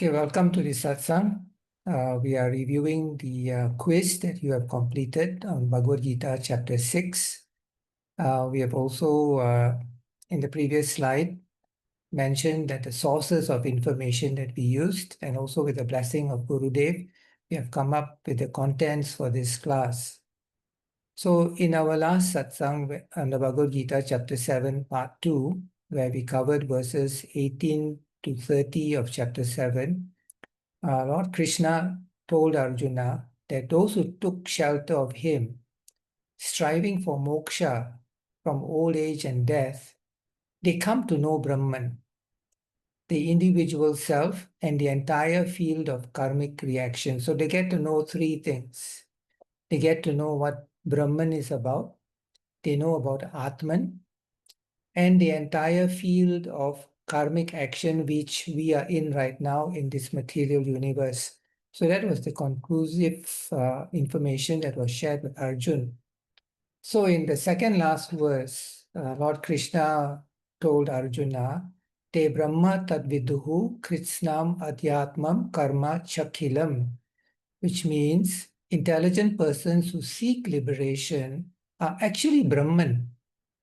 Okay, welcome to the satsang. We are reviewing the quiz that you have completed on Bhagavadgita chapter 6. We have also, in the previous slide, mentioned that the sources of information that we used, and also with the blessing of Gurudev, we have come up with the contents for this class. So in our last satsang on the Bhagavad Gita chapter 7, part 2, where we covered verses 18 to 30 of chapter 7, Lord Krishna told Arjuna that those who took shelter of him, striving for moksha from old age and death, they come to know Brahman, the individual self, and the entire field of karmic reaction. So they get to know three things. They get to know what Brahman is about, they know about Atman, and the entire field of karmic action which we are in right now in this material universe. So that was the conclusive information that was shared with Arjun. So in the second last verse, Lord Krishna told Arjuna, Te Brahma Tadviduhu Kritsnam Adhyatmam Karma Chakhilam, which means intelligent persons who seek liberation are actually Brahman.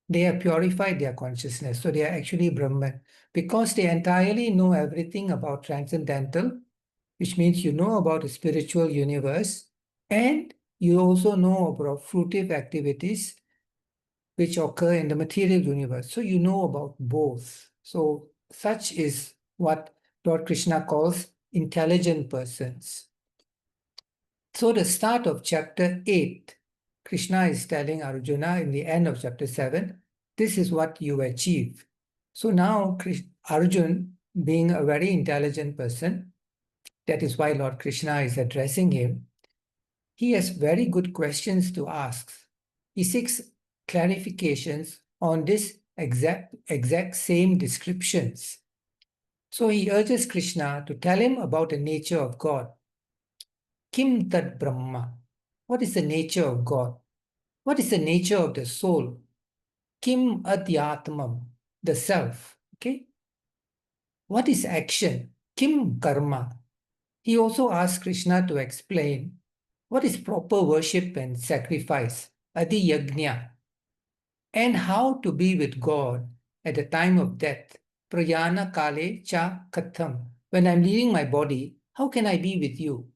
They have purified their consciousness, so they are actually Brahman. Because they entirely know everything about transcendental, which means you know about the spiritual universe, and you also know about fruitive activities which occur in the material universe. So you know about both. So such is what Lord Krishna calls intelligent persons. So the start of chapter 8, Krishna is telling Arjuna in the end of chapter 7, this is what you achieve. So now Arjun, being a very intelligent person, that is why Lord Krishna is addressing him, he has very good questions to ask. He seeks clarifications on this exact same descriptions. So he urges Krishna to tell him about the nature of God. Kim tat Brahma? What is the nature of God? What is the nature of the soul? Kim adhyatmam? The self. Okay. What is action? Kim karma? He also asks Krishna to explain what is proper worship and sacrifice, adi yajna, and how to be with God at the time of death, prayana kale cha katham. When I'm leaving my body, how can I be with you?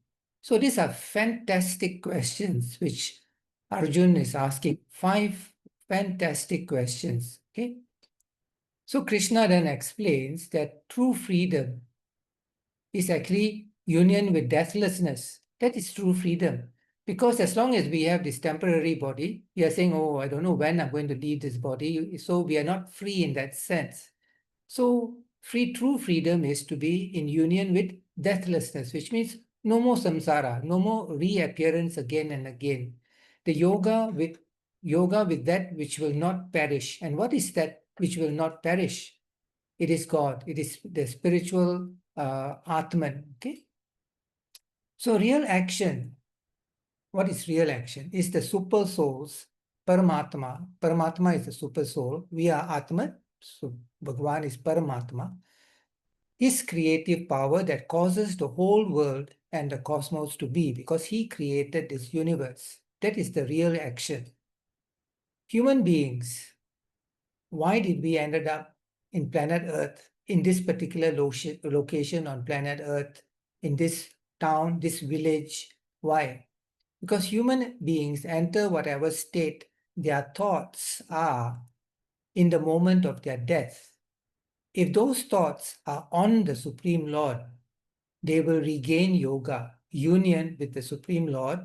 So these are fantastic questions which Arjun is asking. 5 fantastic questions. Okay. So Krishna then explains that true freedom is actually union with deathlessness. That is true freedom. Because as long as we have this temporary body, we are saying, oh, I don't know when I'm going to leave this body. So we are not free in that sense. So true freedom is to be in union with deathlessness, which means no more samsara, no more reappearance again and again. The yoga with that which will not perish. And what is that which will not perish? It is God. It is the spiritual Atman. Okay. So real action. What is real action? Is the super souls, Paramatma. Paramatma is the super soul. We are Atman. So Bhagavan is Paramatma. His creative power that causes the whole world and the cosmos to be, because he created this universe. That is the real action. Human beings, why did we ended up in planet Earth, in this particular location on planet Earth, in this town, this village? Why? Because human beings enter whatever state their thoughts are in the moment of their death. If those thoughts are on the Supreme Lord, they will regain yoga, union with the Supreme Lord,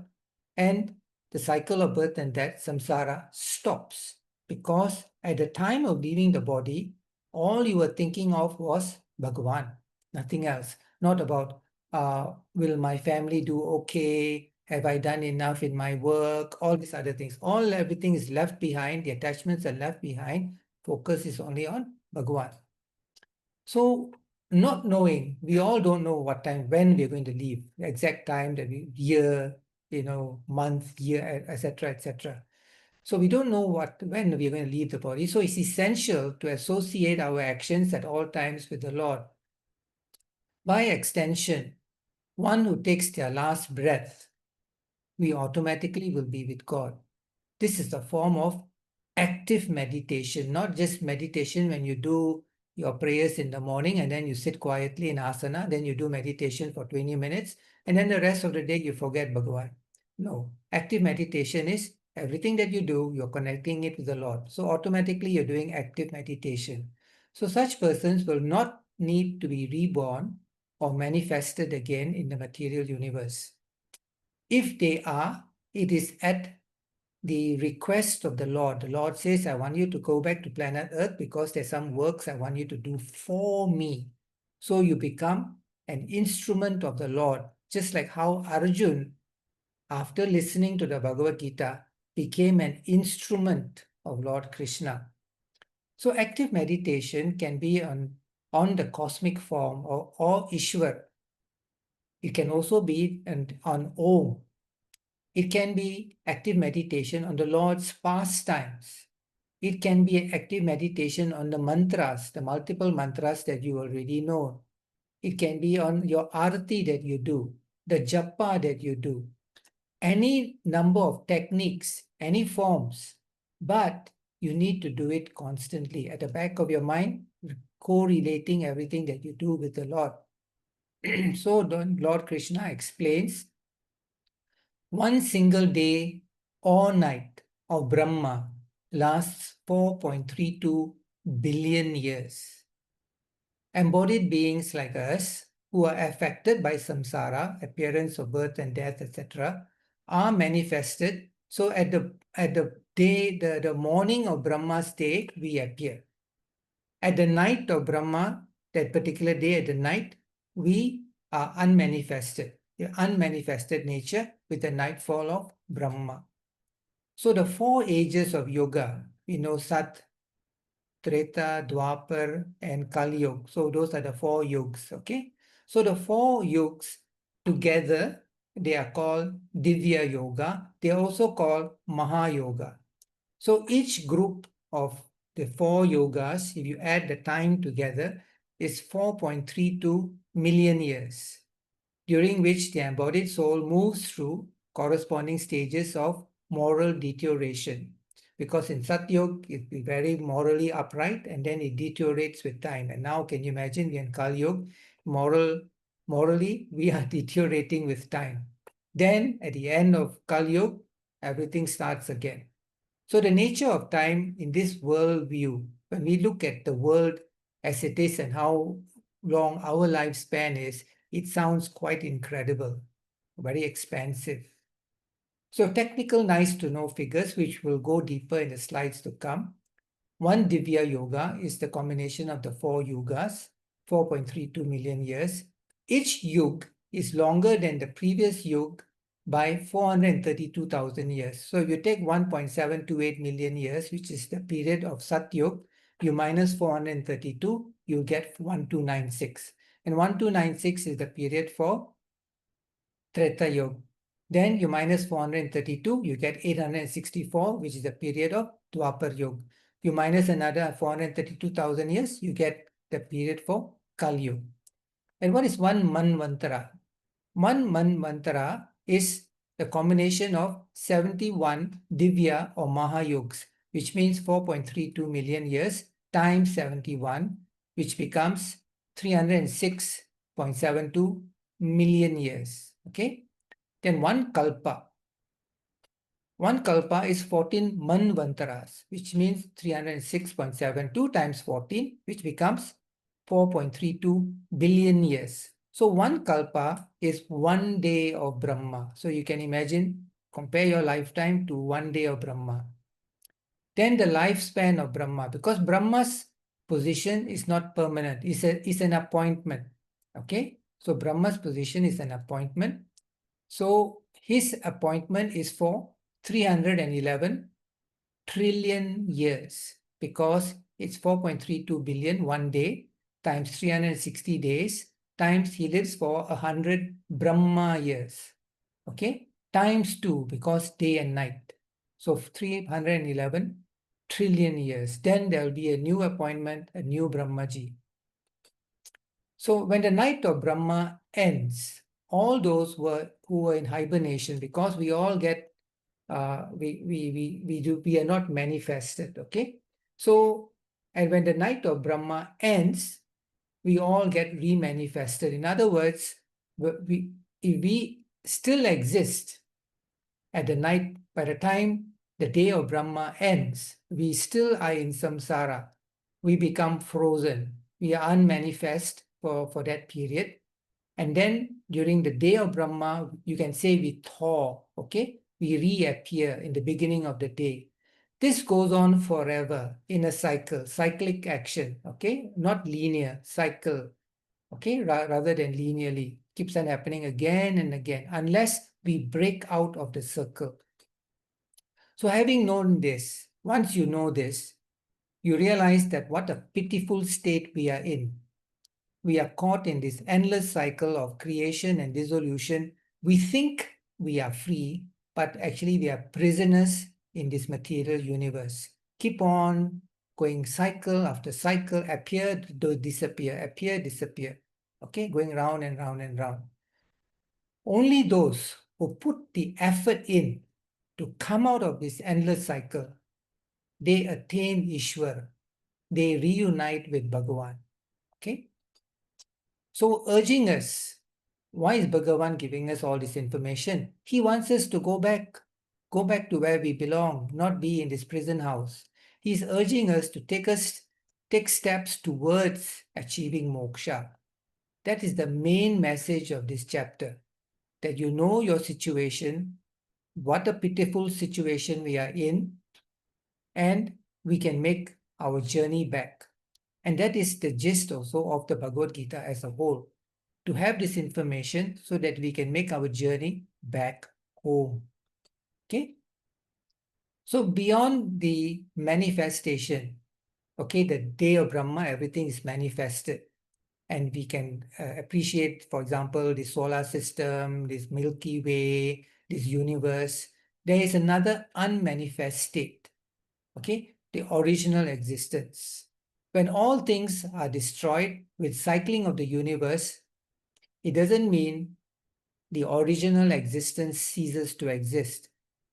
and the cycle of birth and death, samsara, stops. Because at the time of leaving the body, all you were thinking of was Bhagavan, nothing else. Not about, will my family do okay? Have I done enough in my work? All these other things. Everything is left behind. The attachments are left behind. Focus is only on Bhagavan. So not knowing, we all don't know what time, when we're going to leave, the exact time, the year, month, year, etc., etc. So we don't know when we're going to leave the body. So it's essential to associate our actions at all times with the Lord. By extension, one who takes their last breath, we automatically will be with God. This is the form of active meditation, not just meditation when you do your prayers in the morning and then you sit quietly in asana, then you do meditation for 20 minutes, and then the rest of the day you forget Bhagavan. No, active meditation is everything that you do, you're connecting it with the Lord. So automatically you're doing active meditation. So such persons will not need to be reborn or manifested again in the material universe. If they are, it is at the request of the Lord. The Lord says, I want you to go back to planet Earth because there's some works I want you to do for me. So you become an instrument of the Lord, just like how Arjun, after listening to the Bhagavad Gita, became an instrument of Lord Krishna. So active meditation can be on the cosmic form or Ishwar. It can also be on Om. It can be active meditation on the Lord's pastimes. It can be active meditation on the mantras, the multiple mantras that you already know. It can be on your arati that you do, the japa that you do, any number of techniques, any forms, but you need to do it constantly at the back of your mind, correlating everything that you do with the Lord. So Lord Krishna explains, one single day or night of Brahma lasts 4.32 billion years. Embodied beings like us, who are affected by samsara, appearance of birth and death, etc., are manifested. So at the day, the morning of Brahma's day, we appear. At the night of Brahma, that particular day at the night, we are unmanifested, the unmanifested nature with the nightfall of Brahma. So the 4 ages of yoga, we know Sat, Treta, Dwapar, and Kali Yuga. So those are the 4 yugs, okay? So the 4 yugs together, they are called Divya Yoga. They are also called Mahayoga. So each group of the 4 yogas, if you add the time together, is 4.32 million years, during which the embodied soul moves through corresponding stages of moral deterioration. Because in Satyug, it's very morally upright, and then it deteriorates with time. And now, can you imagine, we in Kali Yuga, morally, we are deteriorating with time. Then, at the end of Kali Yuga, everything starts again. So the nature of time in this world view, when we look at the world as it is and how long our lifespan is, it sounds quite incredible, very expansive. So technical, nice to know figures, which will go deeper in the slides to come. One Divya Yoga is the combination of the 4 yugas, 4.32 million years. Each yug is longer than the previous yug by 432,000 years. So if you take 1.728 million years, which is the period of Satyug, you minus 432, you get 1296. And 1296 is the period for Treta Yuga. Then you minus 432, you get 864, which is the period of Dwapar Yuga. You minus another 432,000 years, you get the period for Kali Yuga. And what is one Manvantara? One Manvantara is the combination of 71 Divya or Mahayugs, which means 4.32 million years times 71, which becomes 306.72 million years. Okay? Then one Kalpa. One Kalpa is 14 Manvantaras, which means 306.72 times 14, which becomes 4.32 billion years. So one Kalpa is 1 day of Brahma. So you can imagine, compare your lifetime to 1 day of Brahma. Then the lifespan of Brahma, because Brahma's position is not permanent, it's an appointment. Okay? So Brahma's position is an appointment. So his appointment is for 311 trillion years, because it's 4.32 billion 1 day times 360 days times he lives for 100 Brahma years. Okay, times 2, because day and night. So 311 trillion years. Then there will be a new appointment, a new Brahmaji. So when the night of Brahma ends, all those who were in hibernation, because we all get we are not manifested, okay? So, and when the night of Brahma ends, we all get remanifested. In other words, if we still exist at the night, by the time the day of Brahma ends, we still are in samsara. We become frozen. We are unmanifest for that period. And then during the day of Brahma, you can say we thaw, okay? We reappear in the beginning of the day. This goes on forever in a cycle, cyclic action, okay? Not linear, cycle, okay? Rather than linearly. Keeps on happening again and again, unless we break out of the circle. So having known this, once you know this, you realize that what a pitiful state we are in. We are caught in this endless cycle of creation and dissolution. We think we are free, but actually we are prisoners in this material universe. Keep on going cycle after cycle, appear, disappear. Okay, going round and round and round. Only those who put the effort in to come out of this endless cycle, they attain Ishwar. They reunite with Bhagavan. Okay? So urging us, why is Bhagavan giving us all this information? He wants us to go back to where we belong, not be in this prison house. He's urging us to take steps towards achieving moksha. That is the main message of this chapter, that you know your situation, what a pitiful situation we are in, and we can make our journey back. And that is the gist also of the Bhagavad Gita as a whole, to have this information so that we can make our journey back home. Okay? So beyond the manifestation, okay, the day of Brahma, everything is manifested. And we can appreciate, for example, the solar system, this Milky Way, this universe. There is another unmanifest state, okay, the original existence. When all things are destroyed with cycling of the universe, it doesn't mean the original existence ceases to exist.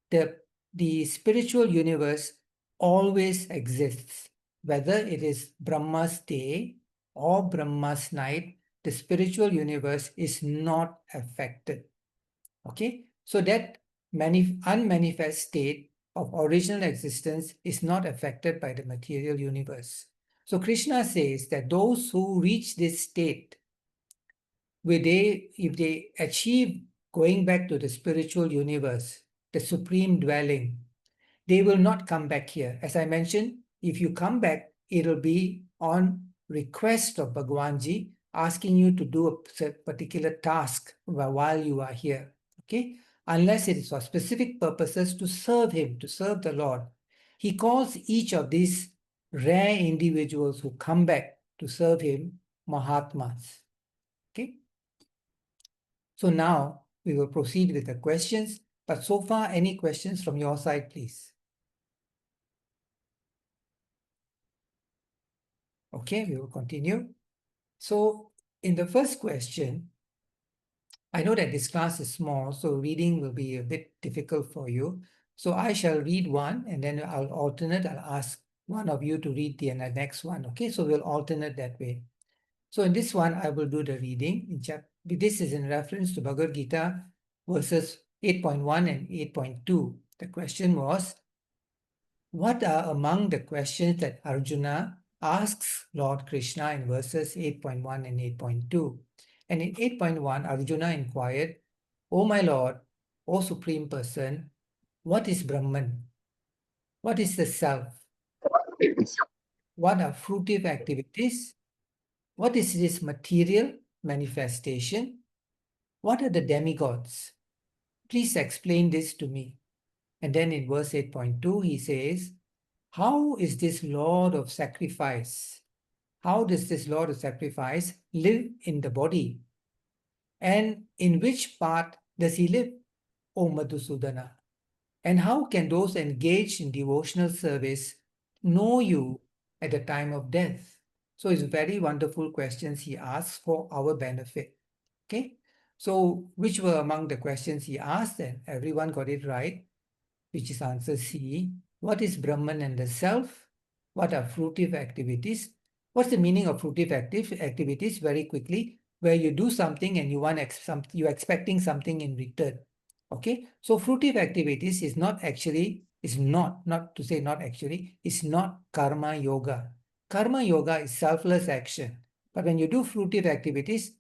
The spiritual universe always exists. Whether it is Brahma's day or Brahma's night, the spiritual universe is not affected. Okay? So that unmanifest state of original existence is not affected by the material universe. So Krishna says that those who reach this state, if they achieve going back to the spiritual universe, the supreme dwelling, they will not come back here. As I mentioned, if you come back, it'll be on request of Bhagwanji, asking you to do a particular task while you are here. Okay? Unless it is for specific purposes to serve him, to serve the Lord. He calls each of these rare individuals who come back to serve him Mahatmas. Okay? So now we will proceed with the questions. But so far, any questions from your side, please? Okay, we will continue. So in the first question, I know that this class is small, so reading will be a bit difficult for you. So I shall read one and then I'll alternate. I'll ask one of you to read the next one. Okay, so we'll alternate that way. So in this one, I will do the reading. This is in reference to Bhagavad Gita verses 8.1 and 8.2. The question was, what are among the questions that Arjuna asks Lord Krishna in verses 8.1 and 8.2? And in 8.1, Arjuna inquired, O my Lord, O Supreme Person, what is Brahman? What is the self? What are fruitive activities? What is this material manifestation? What are the demigods? Please explain this to me. And then in verse 8.2, he says, how is this Lord of sacrifice? How does this Lord of sacrifice live in the body? And in which part does he live, O Madhusudana? And how can those engaged in devotional service know you at the time of death? So it's very wonderful questions he asks for our benefit. Okay. So which were among the questions he asked, and everyone got it right, which is answer C. What is Brahman and the self? What are fruitive activities? What's the meaning of fruitive activities? Very quickly, where you do something and you're expecting something in return. Okay, so fruitive activities is not actually, is not to say not actually, is not karma yoga. Karma yoga is selfless action. But when you do fruitive activities,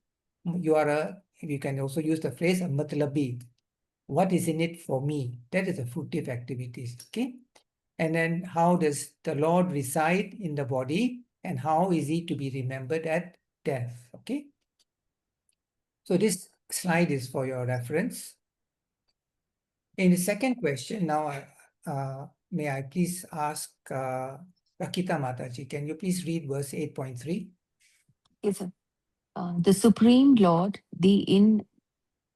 you can also use the phrase a matlabi. What is in it for me? That is the fruitive activities. Okay. And then how does the Lord reside in the body and how is he to be remembered at death? Okay. So this slide is for your reference. In the second question, now may I please ask Rakita Mataji, can you please read verse 8.3? Yes, sir. The Supreme Lord, the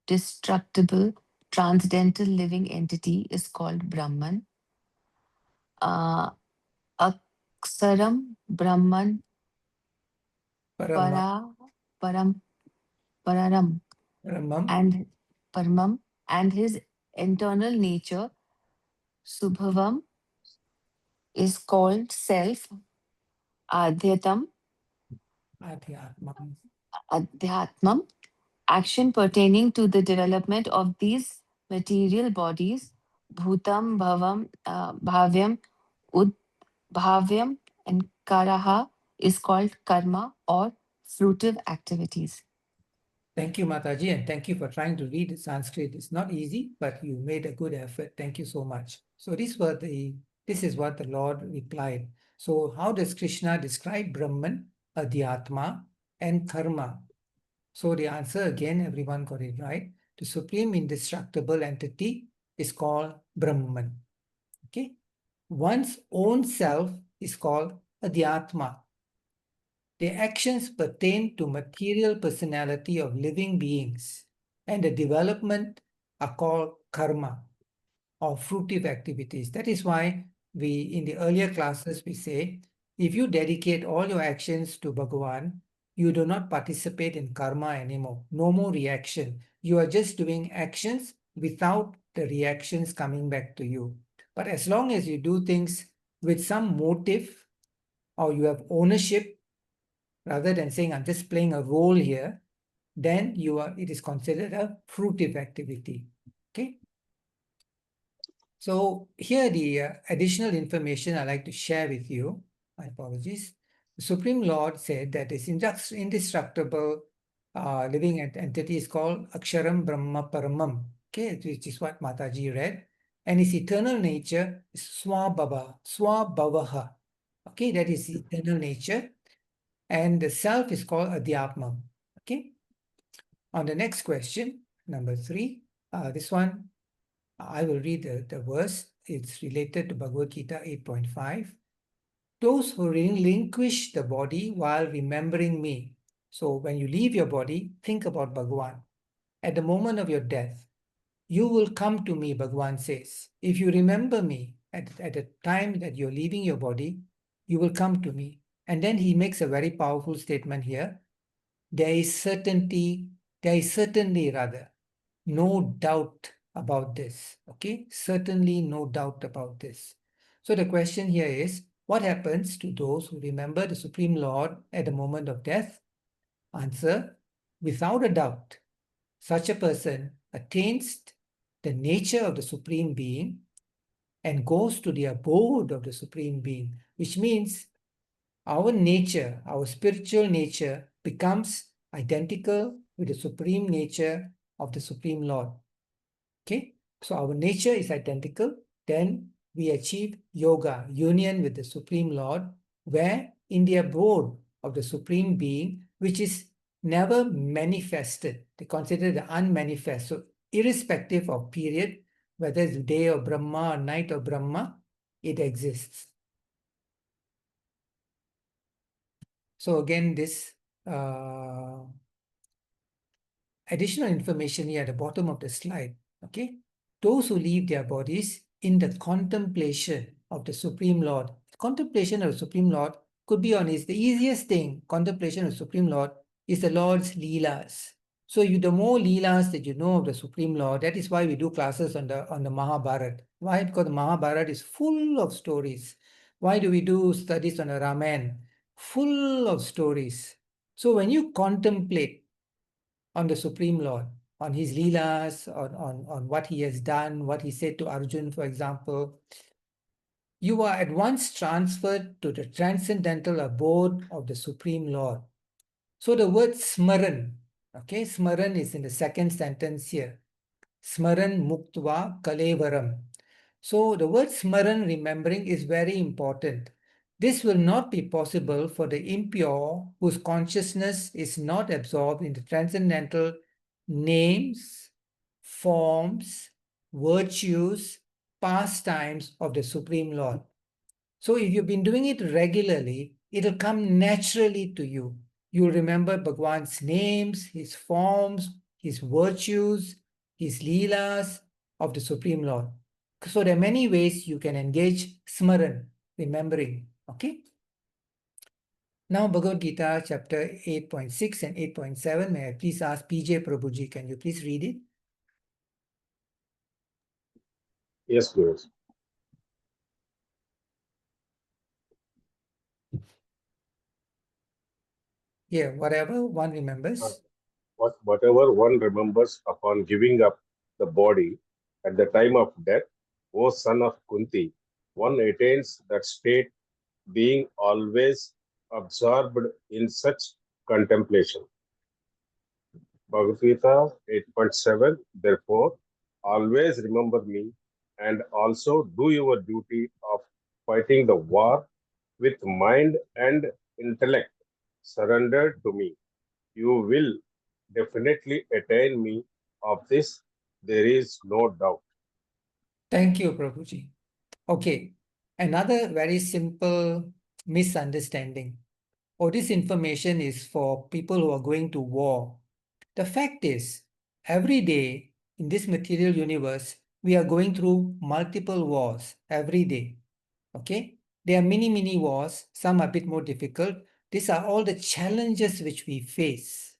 indestructible, transcendental living entity, is called Brahman. Uh, Aksaram Brahman Paramam. Para Param Pararam Paramam. and Paramam, and his internal nature, Subhavam, is called self, Adhyatam, Adhyatmam. Adhyatmam, action pertaining to the development of these material bodies, Bhutam, Bhavam, Bhavyam, Udbhavyam, and Karaha, is called karma or fruitive activities. Thank you, Mataji, and thank you for trying to read Sanskrit. It's not easy, but you made a good effort. Thank you so much. So this is what the Lord replied. So how does Krishna describe Brahman, Adhyatma, and Karma? So the answer again, everyone got it right. The supreme indestructible entity is called Brahman. Okay. One's own self is called Adhyatma. The actions pertain to material personality of living beings, and the development are called karma or fruitive activities. That is why in the earlier classes, we say, if you dedicate all your actions to Bhagavan, you do not participate in karma anymore. No more reaction. You are just doing actions without the reactions coming back to you. But as long as you do things with some motive or you have ownership, rather than saying I'm just playing a role here, then it is considered a fruitive activity. Okay. So here the additional information I'd like to share with you. My apologies. The Supreme Lord said that this indestructible living entity is called Aksharam Brahma Paramam, okay, which is what Mataji read. And its eternal nature is Swabhavaha. Okay, that is eternal nature. And the self is called Adhyatmam. Okay. On the next question, number 3, this one, I will read the verse. It's related to Bhagavad Gita 8.5. Those who relinquish the body while remembering me. So when you leave your body, think about Bhagavan. At the moment of your death, you will come to me, Bhagavan says. If you remember me at the time that you're leaving your body, you will come to me. And then he makes a very powerful statement here. There is certainly no doubt about this. Okay, certainly no doubt about this. So the question here is, what happens to those who remember the Supreme Lord at the moment of death? Answer, without a doubt, such a person attains the nature of the Supreme Being and goes to the abode of the Supreme Being, which means our nature, our spiritual nature, becomes identical with the supreme nature of the Supreme Lord. Okay, so our nature is identical, then we achieve yoga, union with the Supreme Lord, where in the abode of the Supreme Being, which is never manifested, they consider the unmanifest. So irrespective of period, whether it's day of Brahma or night of Brahma, it exists. So again, this additional information here at the bottom of the slide, okay? Those who leave their bodies in the contemplation of the Supreme Lord. Contemplation of the Supreme Lord could be on his, the easiest thing, contemplation of Supreme Lord, is the Lord's Leelas. So the more Leelas that you know of the Supreme Lord, that is why we do classes on the Mahabharata. Why? Because the Mahabharata is full of stories. Why do we do studies on the Ramayana? Full of stories. So when you contemplate on the Supreme Lord, on his Leelas, on what he has done, what he said to Arjun, for example, you are at once transferred to the transcendental abode of the Supreme Lord. So the word smaran, okay, smaran is in the second sentence here. Smaran muktva kalevaram. So the word smaran, remembering, is very important. This will not be possible for the impure whose consciousness is not absorbed in the transcendental names, forms, virtues, pastimes of the Supreme Lord. So if you've been doing it regularly, it'll come naturally to you. You'll remember Bhagwan's names, his forms, his virtues, his leelas of the Supreme Lord. So there are many ways you can engage smaran, remembering. Okay? Now Bhagavad Gita chapter 8.6 and 8.7. May I please ask PJ Prabhuji, can you please read it? Yes, please. Yeah, whatever one remembers. Whatever one remembers upon giving up the body at the time of death, O son of Kunti, one attains that state being always absorbed in such contemplation. Bhagavad Gita 8.7, therefore, always remember me and also do your duty of fighting the war with mind and intellect surrendered to me. You will definitely attain me. Of this, there is no doubt. Thank you, Prabhuji. Okay, another very simple misunderstanding. Oh, this information is for people who are going to war. The fact is, every day in this material universe, we are going through multiple wars every day. Okay? There are many, many wars. Some are a bit more difficult. These are all the challenges which we face.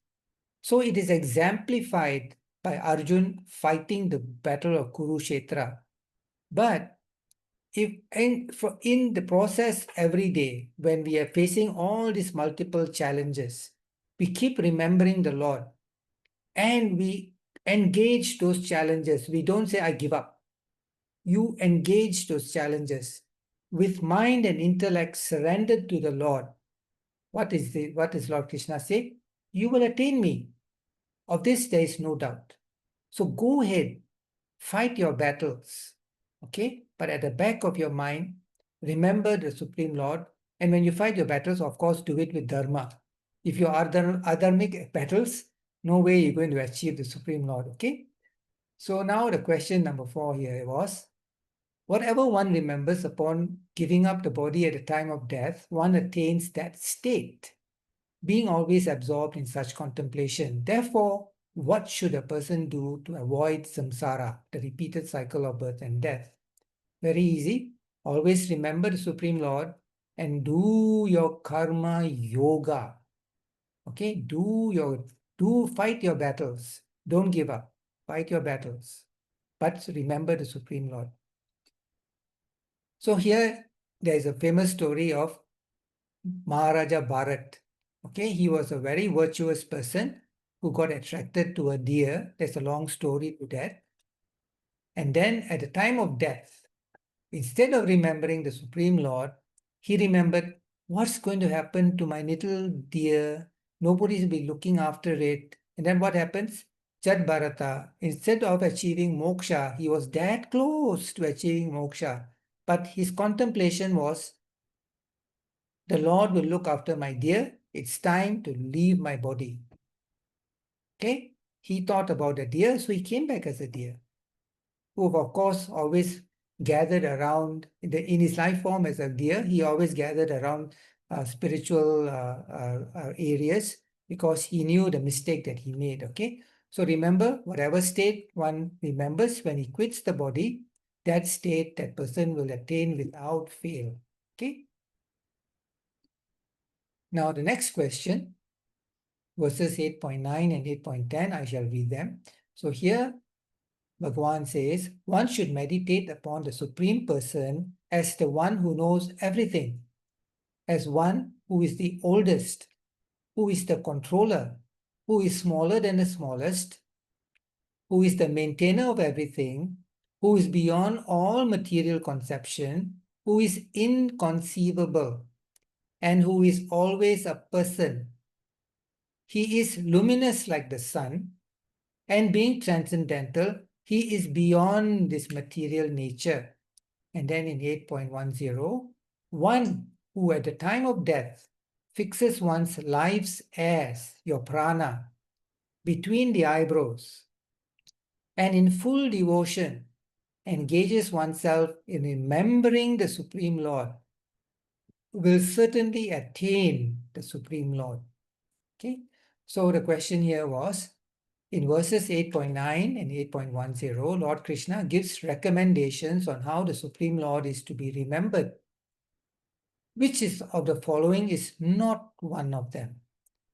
So it is exemplified by Arjun fighting the battle of Kurukshetra. But if in the process every day, when we are facing all these multiple challenges, we keep remembering the Lord and we engage those challenges. We don't say, I give up. You engage those challenges with mind and intellect surrendered to the Lord. What does Lord Krishna say? You will attain me. Of this, there is no doubt. So go ahead, fight your battles. Okay? But at the back of your mind, remember the Supreme Lord. And when you fight your battles, of course, do it with dharma. If you are adharmic battles, no way you're going to achieve the Supreme Lord. Okay? So now the question number 4 here was, whatever one remembers upon giving up the body at the time of death, one attains that state, being always absorbed in such contemplation. Therefore, what should a person do to avoid samsara, the repeated cycle of birth and death? Very easy. Always remember the Supreme Lord and do your karma yoga. Okay, fight your battles. Don't give up. Fight your battles. But remember the Supreme Lord. So here there is a famous story of Maharaja Bharat. Okay, he was a very virtuous person who got attracted to a deer. There's a long story to that. And then at the time of death, instead of remembering the Supreme Lord, he remembered, what's going to happen to my little deer? Nobody's be looking after it. And then what happens? Jad Bharata, instead of achieving moksha, he was that close to achieving moksha. But his contemplation was, the Lord will look after my deer. It's time to leave my body. Okay? He thought about the deer, so he came back as a deer, who of course always gathered around, in his life form as a deer, he always gathered around spiritual areas because he knew the mistake that he made. Okay? So remember, whatever state one remembers when he quits the body, that state that person will attain without fail. Okay? Now the next question, verses 8.9 and 8.10, I shall read them. So here Bhagavan says, one should meditate upon the Supreme Person as the one who knows everything, as one who is the oldest, who is the controller, who is smaller than the smallest, who is the maintainer of everything, who is beyond all material conception, who is inconceivable, and who is always a person. He is luminous like the sun, and being transcendental, he is beyond this material nature. And then in 8.10, one who at the time of death fixes one's life's as, your prana, between the eyebrows, and in full devotion engages oneself in remembering the Supreme Lord, will certainly attain the Supreme Lord. Okay, so the question here was, in verses 8.9 and 8.10, Lord Krishna gives recommendations on how the Supreme Lord is to be remembered. Which is of the following is not one of them?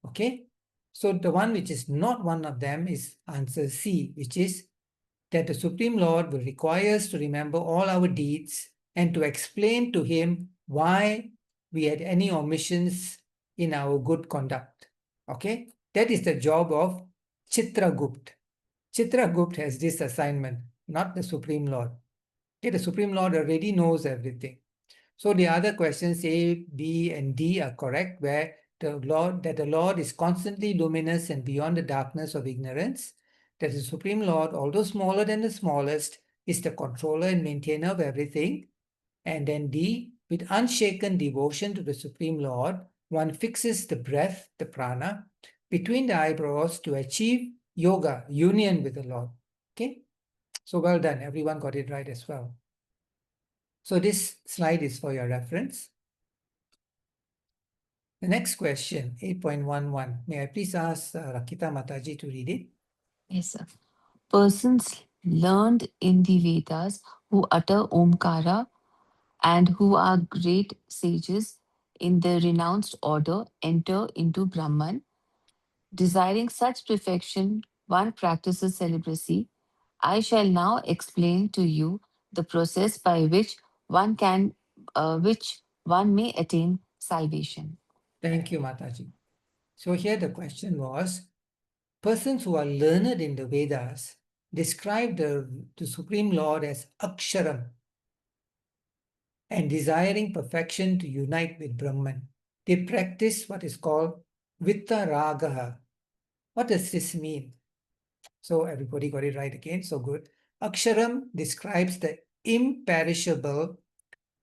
Okay, so the one which is not one of them is answer C, which is that the Supreme Lord will require us to remember all our deeds and to explain to him why we had any omissions in our good conduct. Okay, that is the job of Chitragupt. Chitragupt has this assignment, not the Supreme Lord. Okay, the Supreme Lord already knows everything. So the other questions A, B, and D are correct, where the Lord is constantly luminous and beyond the darkness of ignorance, that the Supreme Lord, although smaller than the smallest, is the controller and maintainer of everything. And then D, with unshaken devotion to the Supreme Lord, one fixes the breath, the prana, between the eyebrows to achieve yoga, union with the Lord. Okay, so well done. Everyone got it right as well. So this slide is for your reference. The next question, 8.11. May I please ask Rakita Mataji to read it? Yes, sir. Persons learned in the Vedas who utter Omkara and who are great sages in the renounced order enter into Brahman. Desiring such perfection, one practices celibacy. I shall now explain to you the process by which one may attain salvation. Thank you, Mataji. So here the question was, persons who are learned in the Vedas describe the Supreme Lord as Aksharam and desiring perfection to unite with Brahman. They practice what is called Vittaragaha. What does this mean? So everybody got it right again, so good. Aksharam describes the imperishable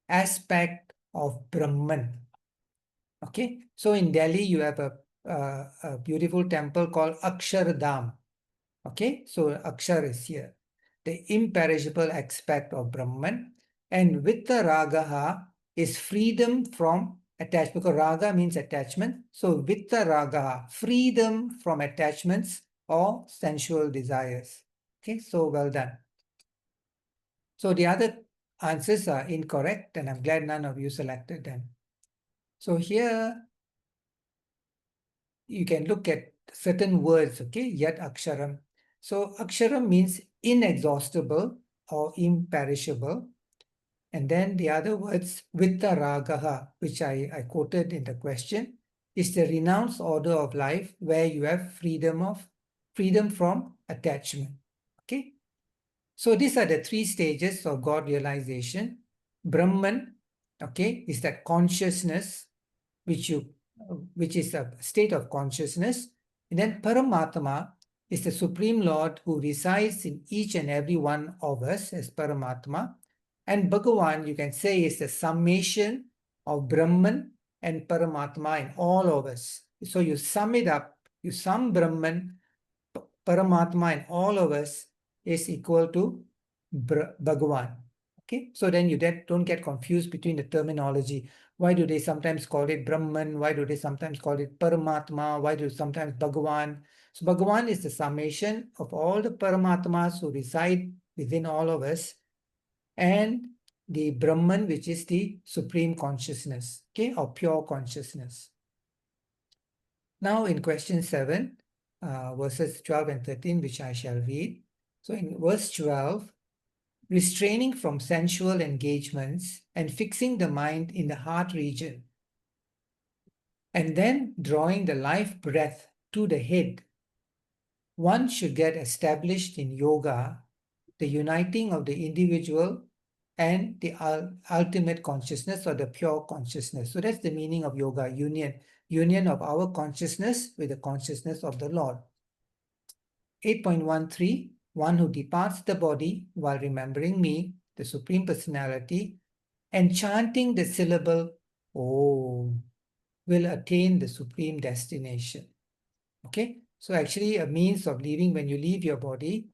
aspect of Brahman. Okay, so in Delhi, you have a beautiful temple called Akshardham. Okay, so Akshar is here, the imperishable aspect of Brahman. And Vitta Ragaha is freedom from attachment, because Raga means attachment. So Vitta Ragaha, freedom from attachments or sensual desires. Okay, so well done. So the other answers are incorrect, and I'm glad none of you selected them. So here you can look at certain words, okay, yet aksharam. So aksharam means inexhaustible or imperishable. And then the other words, vitta ragaha, which I quoted in the question, is the renounced order of life where you have freedom from attachment. Okay. So these are the three stages of God realization. Brahman, okay, is that consciousness which is a state of consciousness. And then Paramatma is the Supreme Lord who resides in each and every one of us as Paramatma. And Bhagavan, you can say, is the summation of Brahman and Paramatma in all of us. So you sum it up, you sum Brahman, Paramatma in all of us is equal to Bhagavan. Okay, so then you don't get confused between the terminology. Why do they sometimes call it Brahman? Why do they sometimes call it Paramatma? Why do sometimes Bhagavan? So Bhagavan is the summation of all the Paramatmas who reside within all of us, and the Brahman, which is the supreme consciousness, okay, or pure consciousness. Now in question 7, verses 12 and 13, which I shall read. So in verse 12, restraining from sensual engagements and fixing the mind in the heart region, and then drawing the life breath to the head, one should get established in yoga, the uniting of the individual and the ultimate consciousness or the pure consciousness. So that's the meaning of yoga, union of our consciousness with the consciousness of the Lord. 8.13, one who departs the body while remembering me, the Supreme Personality, and chanting the syllable Om, will attain the supreme destination. Okay, so actually a means of leaving, when you leave your body,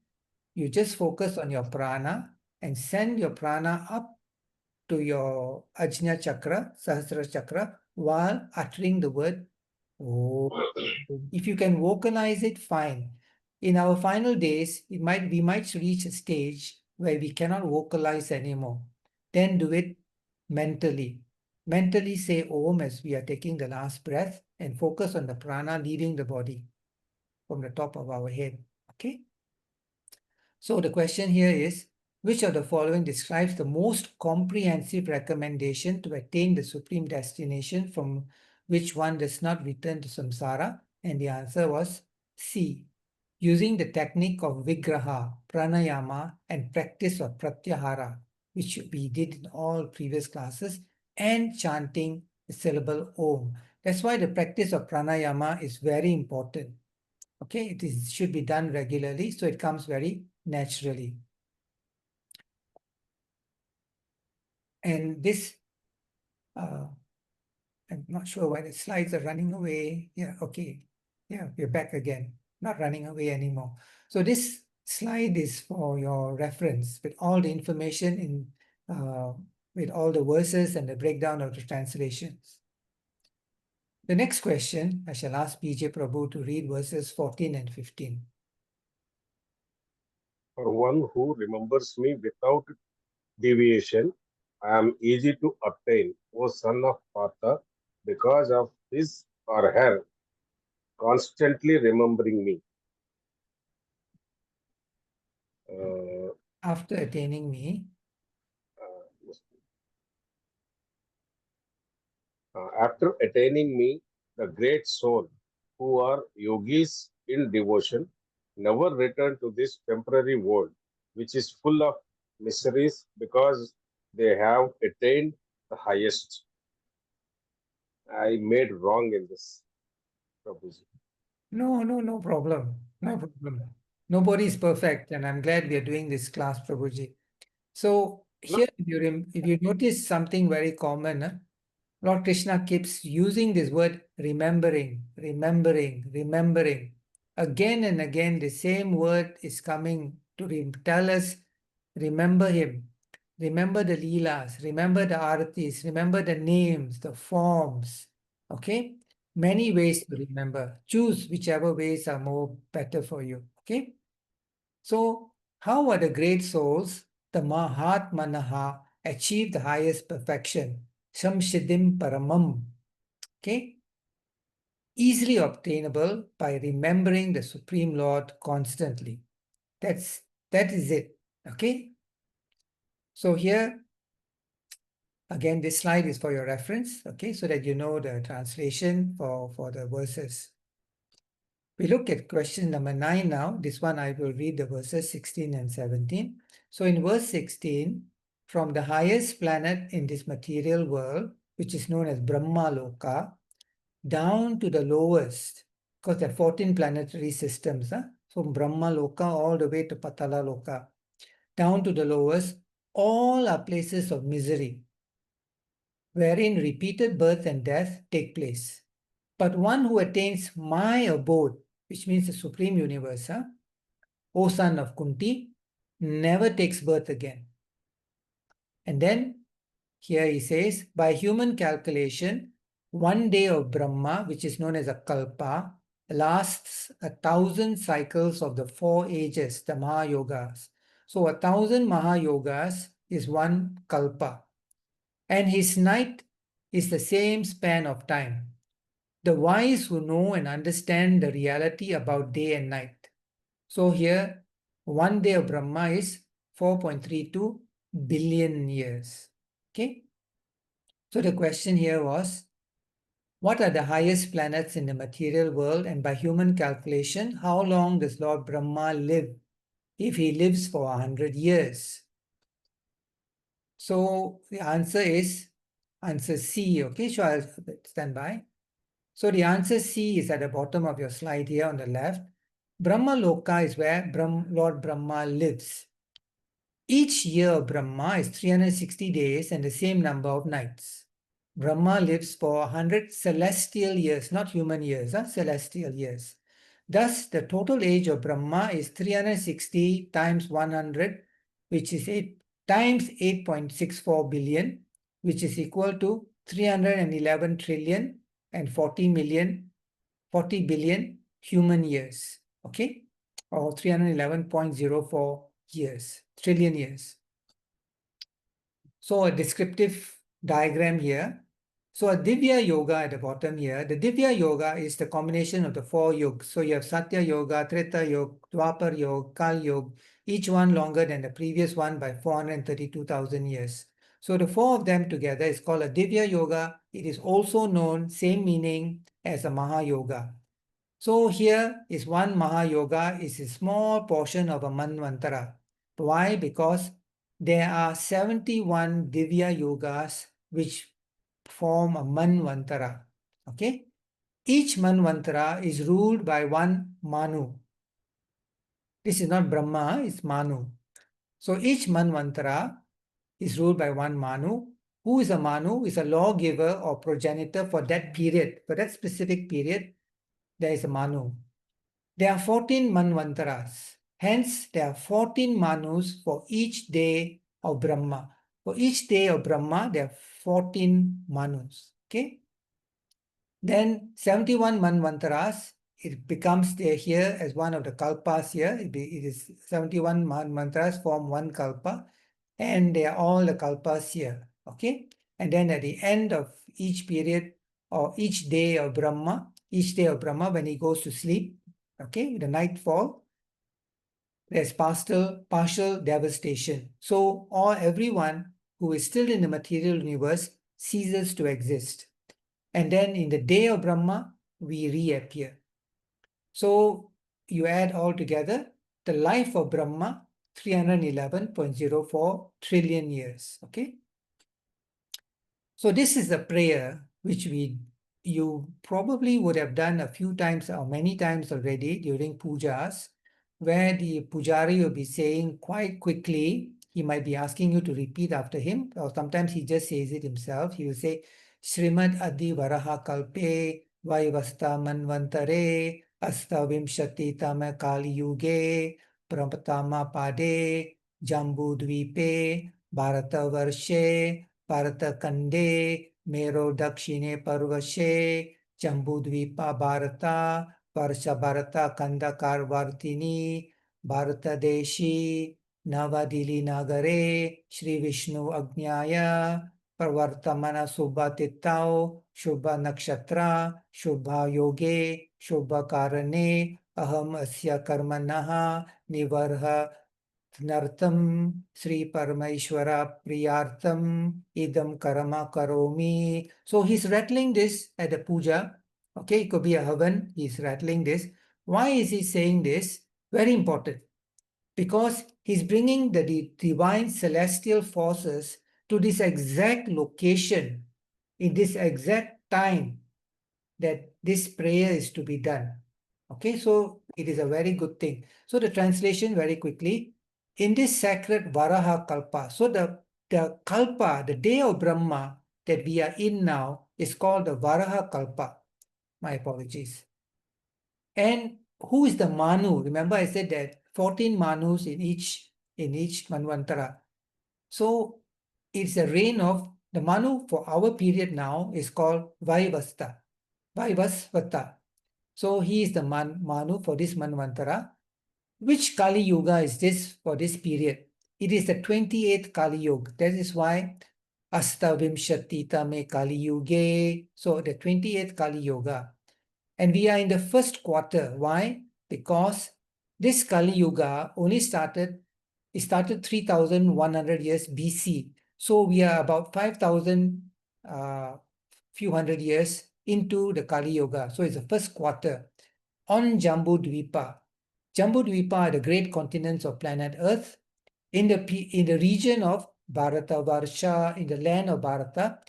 you just focus on your prana and send your prana up to your Ajna Chakra, Sahasrara Chakra, while uttering the word Om. If you can vocalize it, fine. In our final days, we might reach a stage where we cannot vocalize anymore. Then do it mentally. Mentally say Om as we are taking the last breath and focus on the prana leaving the body from the top of our head. Okay? So the question here is, which of the following describes the most comprehensive recommendation to attain the supreme destination from which one does not return to samsara? And the answer was C. Using the technique of vigraha, pranayama, and practice of pratyahara, which we did in all previous classes, and chanting the syllable Om. That's why the practice of pranayama is very important. Okay, it should be done regularly, so it comes very naturally. And this, I'm not sure why the slides are running away. Yeah, okay. Yeah, we're back again, not running away anymore. So this slide is for your reference with all the information with all the verses and the breakdown of the translations. The next question, I shall ask PJ Prabhu to read verses 14 and 15. For one who remembers me without deviation, I am easy to obtain, O son of Partha, because of his or her constantly remembering me. After attaining me, after attaining me, the great soul, who are yogis in devotion, never return to this temporary world, which is full of miseries because they have attained the highest. I made wrong in this, Prabhuji. no problem. No problem. Nobody is perfect, and I'm glad we are doing this class, Prabhuji. So here, if you notice something very common, Lord Krishna keeps using this word remembering, remembering, remembering. Again and again, the same word is coming to tell us, remember him, remember the leelas, remember the aratis, remember the names, the forms. Okay? Many ways to remember. Choose whichever ways are more better for you. Okay? So, how are the great souls, the Mahatmanaha, achieve the highest perfection? Samsiddhim Paramam. Okay? Easily obtainable by remembering the Supreme Lord constantly. That is it. Okay? So here, again, this slide is for your reference, okay, so that you know the translation for the verses. We look at question number 9 now. This one I will read the verses 16 and 17. So in verse 16, from the highest planet in this material world, which is known as Brahma Loka, down to the lowest, because there are 14 planetary systems, from Brahma Loka all the way to Patala Loka, down to the lowest, all are places of misery, wherein repeated birth and death take place. But one who attains my abode, which means the supreme universe, O son of Kunti, never takes birth again. And then here he says, by human calculation, one day of Brahma, which is known as a kalpa, lasts 1,000 cycles of the 4 ages, the Mahayogas. So 1,000 Mahayogas is one kalpa. And his night is the same span of time. the wise who know and understand the reality about day and night. So here, one day of Brahma is 4.32 billion years. Okay. So the question here was, what are the highest planets in the material world, and by human calculation, how long does Lord Brahma live if he lives for 100 years? So the answer is answer C. Okay, so I'll stand by. So the answer C is at the bottom of your slide here on the left. Brahma Loka is where Lord Brahma lives. Each year of Brahma is 360 days and the same number of nights. Brahma lives for 100 celestial years, not human years, celestial years. Thus, the total age of Brahma is 360 times 100, which is 8 times 8.64 billion, which is equal to 311 trillion and 40 billion human years, okay? Or 311.04 years, trillion years. So a descriptive diagram here. So a Divya Yoga at the bottom here. The Divya Yoga is the combination of the 4 yogas. So you have Satya Yoga, Treta Yoga, Dwapar Yoga, Kal Yoga, each one longer than the previous one by 432,000 years. So the 4 of them together is called a Divya Yoga. It is also known, same meaning as a Maha Yoga. So here is one Maha Yoga, is a small portion of a Manvantara. Why? Because there are 71 Divya Yogas which form a Manvantara. Okay? Each Manvantara is ruled by one Manu. This is not Brahma, it's Manu. So each Manvantara is ruled by one Manu. Who is a Manu? Is a lawgiver or progenitor for that period. For that specific period, there is a Manu. There are 14 Manvantaras. Hence, there are 14 Manus for each day of Brahma. For each day of Brahma, there are 14 Manus. Okay? Then 71 Manvantaras, it becomes there here as one of the Kalpas here. It is 71 Manvantaras form one Kalpa, and they are all the Kalpas here. Okay? And then at the end of each period or each day of Brahma, when he goes to sleep, okay, the nightfall, there's partial devastation. So everyone who is still in the material universe ceases to exist. And then in the day of Brahma, we reappear. So you add all together, the life of Brahma, 311.04 trillion years. Okay. So this is a prayer which you probably would have done a few times or many times already during pujas, where the pujari will be saying quite quickly, he might be asking you to repeat after him, or sometimes he just says it himself. He will say, Srimad Adi Varaha Kalpe Vaivasta Manvantare Asta Vimshati Tama Kali Yuge Pramatama Pade Jambu Dvipe Bharata Varshe Bharata Kande Mero Dakshine Parvashe Jambudvipa Bharata Varsha Bharata Kandakar Vartini Bharata Deshi Navadili Nagare Shri Vishnu Agnyaya Pravartamana Subha Tittao Shubha Nakshatra Shubha Yoge Shubha Karane Aham Asya Karmanaha Nivarha Nartam Sri Paramaishwara Priyartam Idam Karama Karomi. So he's rattling this at the puja. Okay, it could be a havan. He's rattling this. Why is he saying this? Very important. Because he's bringing the divine celestial forces to this exact location, in this exact time that this prayer is to be done. Okay, so it is a very good thing. So the translation very quickly, in this sacred Varaha Kalpa, so the Kalpa, the day of Brahma that we are in now is called the Varaha Kalpa. My apologies. And who is the Manu? Remember I said that 14 Manus in each Manvantara. So it's a reign of the Manu for our period now is called Vaivasta. Vaivasvata. So he is the Manu for this Manvantara. Which Kali Yuga is this for this period? It is the 28th Kali Yuga. That is why Astavimshati Tame Kali Yuge. So the 28th Kali Yoga. And we are in the first quarter. Why? Because this Kali Yuga only started 3,100 years BC. So we are about 5,000 few hundred years into the Kali Yuga. So it's the first quarter. On Jambu Dvipa. Jambu Dvipa are the great continents of planet Earth. In the region of Bharata Varsha, in the land of Bharata,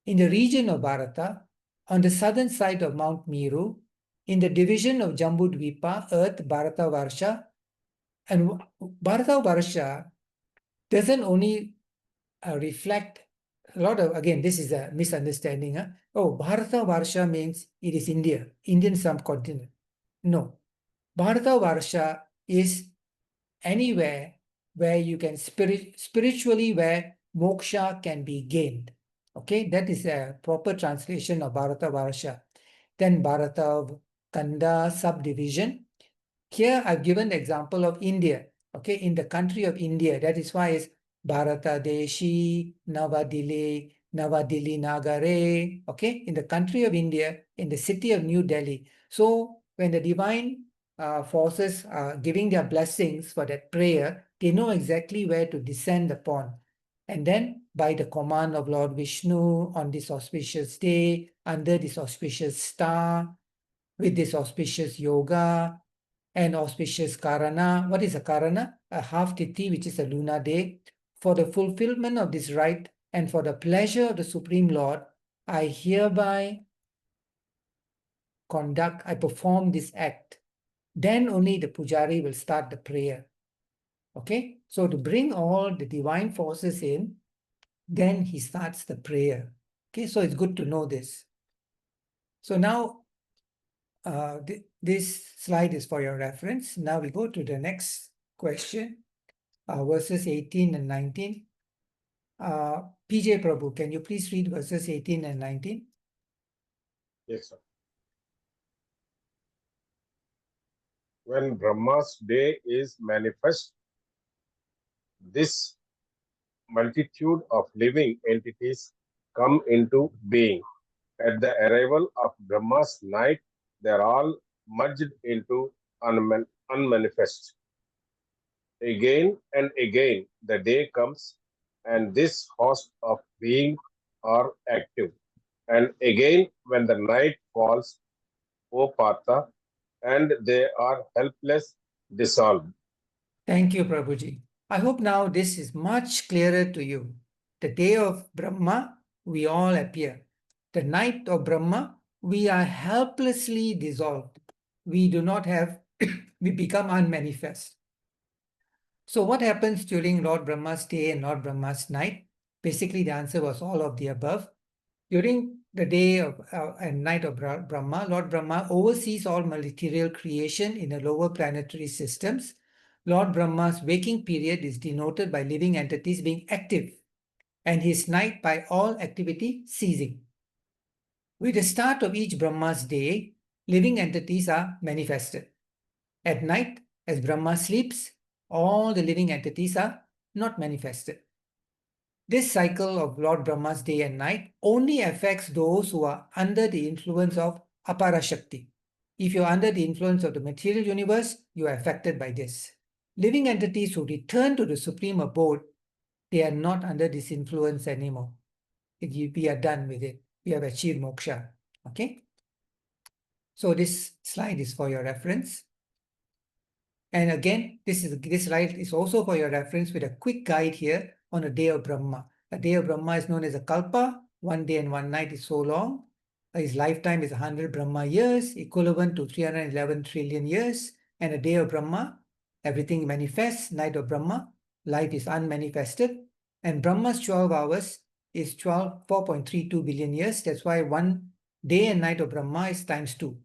in the region of Bharata, on the southern side of Mount Meru, in the division of Jambu Dvipa, Earth, Bharata Varsha, and Bharata Varsha doesn't only reflect a lot of, again, this is a misunderstanding. Oh, Bharata Varsha means it is India, Indian subcontinent. No. Bharata Varsha is anywhere where you can spiritually, where moksha can be gained. Okay, that is a proper translation of Bharata Varsha. Then Bharata Kanda subdivision. Here I've given the example of India. Okay, in the country of India, that is why it's Bharata Deshi, Navadili Nagare. Okay, in the country of India, in the city of New Delhi. So when the divine forces are giving their blessings for that prayer, they know exactly where to descend upon. And then by the command of Lord Vishnu on this auspicious day, under this auspicious star, with this auspicious yoga and auspicious karana. What is a karana? A half tithi, which is a lunar day. For the fulfillment of this rite and for the pleasure of the Supreme Lord, I hereby I perform this act. Then only the pujari will start the prayer. Okay? So to bring all the divine forces in, then he starts the prayer. Okay? So it's good to know this. So now, this slide is for your reference. Now we go to the next question, verses 18 and 19. PJ Prabhu, can you please read verses 18 and 19? Yes, sir. When Brahma's day is manifest, this multitude of living entities come into being. At the arrival of Brahma's night, they are all merged into unmanifest. Again and again, the day comes, and this host of beings are active. And again, when the night falls, O Partha, and they are helpless, dissolved. Thank you, Prabhuji. I hope now this is much clearer to you. The day of Brahma, we all appear. The night of Brahma, we are helplessly dissolved. We do not have, we become unmanifest. So what happens during Lord Brahma's day and Lord Brahma's night? Basically, the answer was all of the above. During the day of and night of Brahma, Lord Brahma oversees all material creation in the lower planetary systems. Lord Brahma's waking period is denoted by living entities being active, and his night by all activity ceasing. With the start of each Brahma's day, living entities are manifested. At night, as Brahma sleeps, all the living entities are not manifested. This cycle of Lord Brahma's day and night only affects those who are under the influence of Aparashakti. If you're under the influence of the material universe, you are affected by this. Living entities who return to the supreme abode, they are not under this influence anymore. We are done with it. We have achieved moksha. Okay? So this slide is for your reference. And again, this slide is also for your reference with a quick guide here on a day of Brahma. A day of Brahma is known as a kalpa. 1 day and 1 night is so long. His lifetime is 100 Brahma years, equivalent to 311 trillion years. And a day of Brahma, everything manifests. Night of Brahma, life is unmanifested. And Brahma's 12 hours is 4.32 billion years. That's why 1 day and night of Brahma is times 2.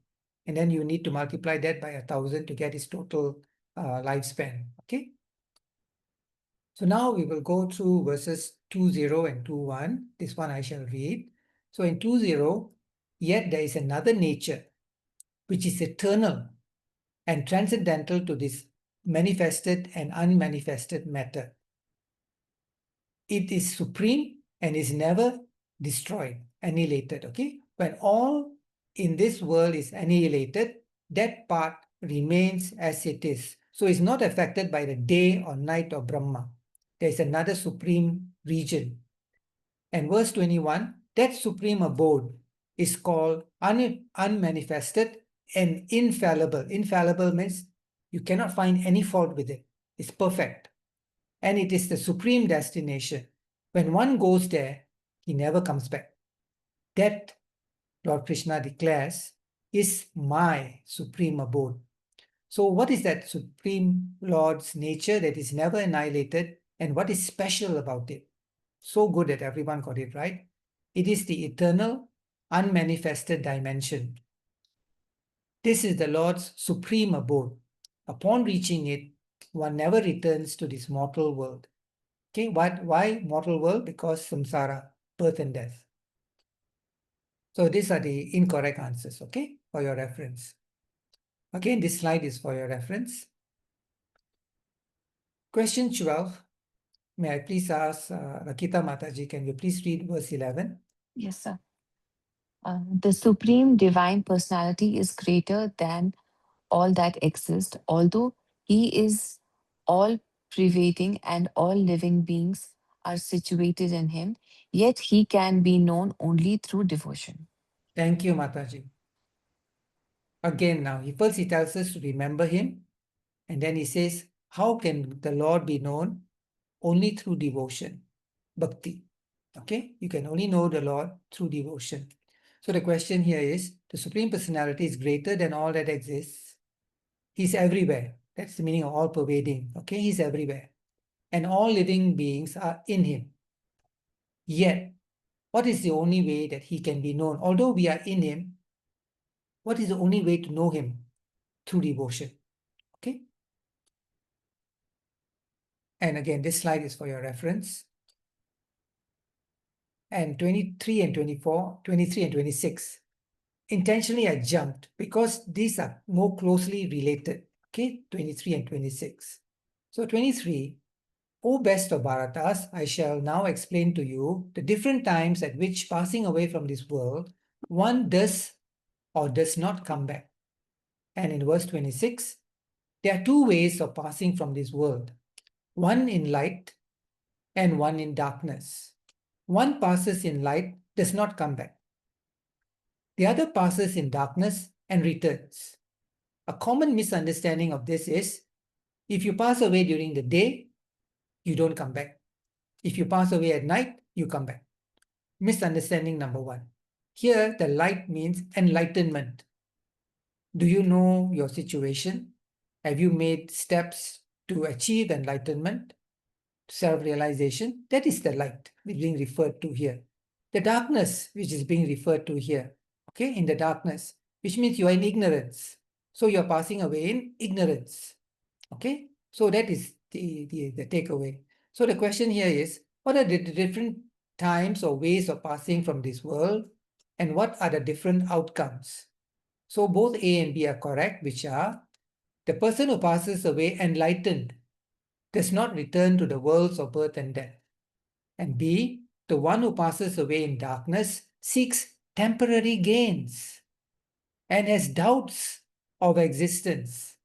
And then you need to multiply that by 1,000 to get his total lifespan. Okay. So now we will go through verses 2.0 and 2.1. This one I shall read. So in 2.0, yet there is another nature which is eternal and transcendental to this manifested and unmanifested matter. It is supreme and is never destroyed, annihilated. Okay, when all in this world is annihilated, that part remains as it is. So it's not affected by the day or night or Brahma. There is another supreme region. And verse 21, that supreme abode is called unmanifested and infallible. Infallible means you cannot find any fault with it. It's perfect. And it is the supreme destination. When one goes there, he never comes back. That, Lord Krishna declares, is my supreme abode. So what is that Supreme Lord's nature that is never annihilated, and what is special about it? So good that everyone got it right. It is the eternal, unmanifested dimension. This is the Lord's supreme abode. Upon reaching it, one never returns to this mortal world. Okay, why mortal world? Because samsara, birth and death. So these are the incorrect answers, okay, for your reference. Again, this slide is for your reference. Question 12. May I please ask Rakita Mataji, can you please read verse 11? Yes, sir. The Supreme Divine Personality is greater than all that exists, although He is all pervading and all living beings are situated in Him, yet He can be known only through devotion. Thank you, Mataji. Again now, first he tells us to remember him, and then he says, how can the Lord be known? Only through devotion, bhakti. Okay, you can only know the Lord through devotion. So the question here is, the Supreme Personality is greater than all that exists. He's everywhere. That's the meaning of all pervading. Okay, he's everywhere. And all living beings are in him. Yet, what is the only way that he can be known? Although we are in him, what is the only way to know him? Through devotion. Okay. And again, this slide is for your reference. And 23 and 24, 23 and 26. Intentionally, I jumped because these are more closely related. Okay, 23 and 26. So 23, O best of Bharatas, I shall now explain to you the different times at which passing away from this world, one does or does not come back. And in verse 26, there are two ways of passing from this world, one in light and one in darkness. One passes in light, does not come back. The other passes in darkness and returns. A common misunderstanding of this is, if you pass away during the day, you don't come back. If you pass away at night, you come back. Misunderstanding number one. Here, the light means enlightenment. Do you know your situation? Have you made steps to achieve enlightenment, self-realization? That is the light being referred to here. The darkness, which is being referred to here, okay, in the darkness, which means you are in ignorance. So you're passing away in ignorance, okay? So that is the takeaway. So the question here is, what are the different times or ways of passing from this world, and what are the different outcomes? So both A and B are correct, which are, the person who passes away enlightened does not return to the worlds of birth and death. And B, the one who passes away in darkness seeks temporary gains and has doubts of existence.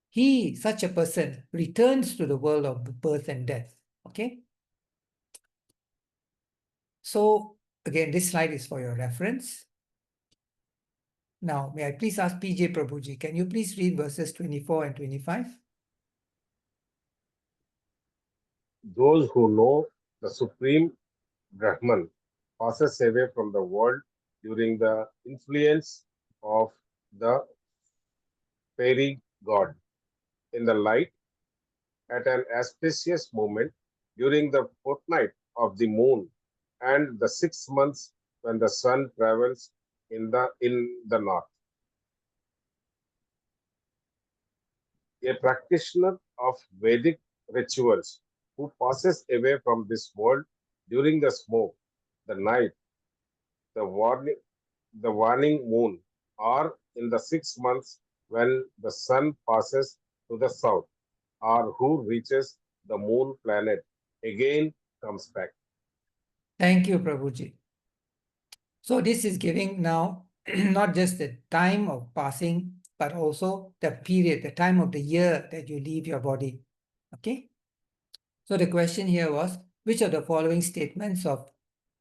He, such a person, returns to the world of birth and death. Okay? So, again, this slide is for your reference. Now, may I please ask PJ Prabhuji, can you please read verses 24 and 25? Those who know the Supreme Brahman passes away from the world during the influence of the fairy god in the light at an auspicious moment during the fortnight of the moon and the 6 months when the sun travels in the north. A practitioner of Vedic rituals who passes away from this world during the smoke, the night, the waning moon, or in the 6 months when the sun passes to the south, or who reaches the moon planet, again comes back. Thank you, Prabhuji. So this is giving now not just the time of passing, but also the period, the time of the year that you leave your body. Okay? So the question here was, which of the following statements of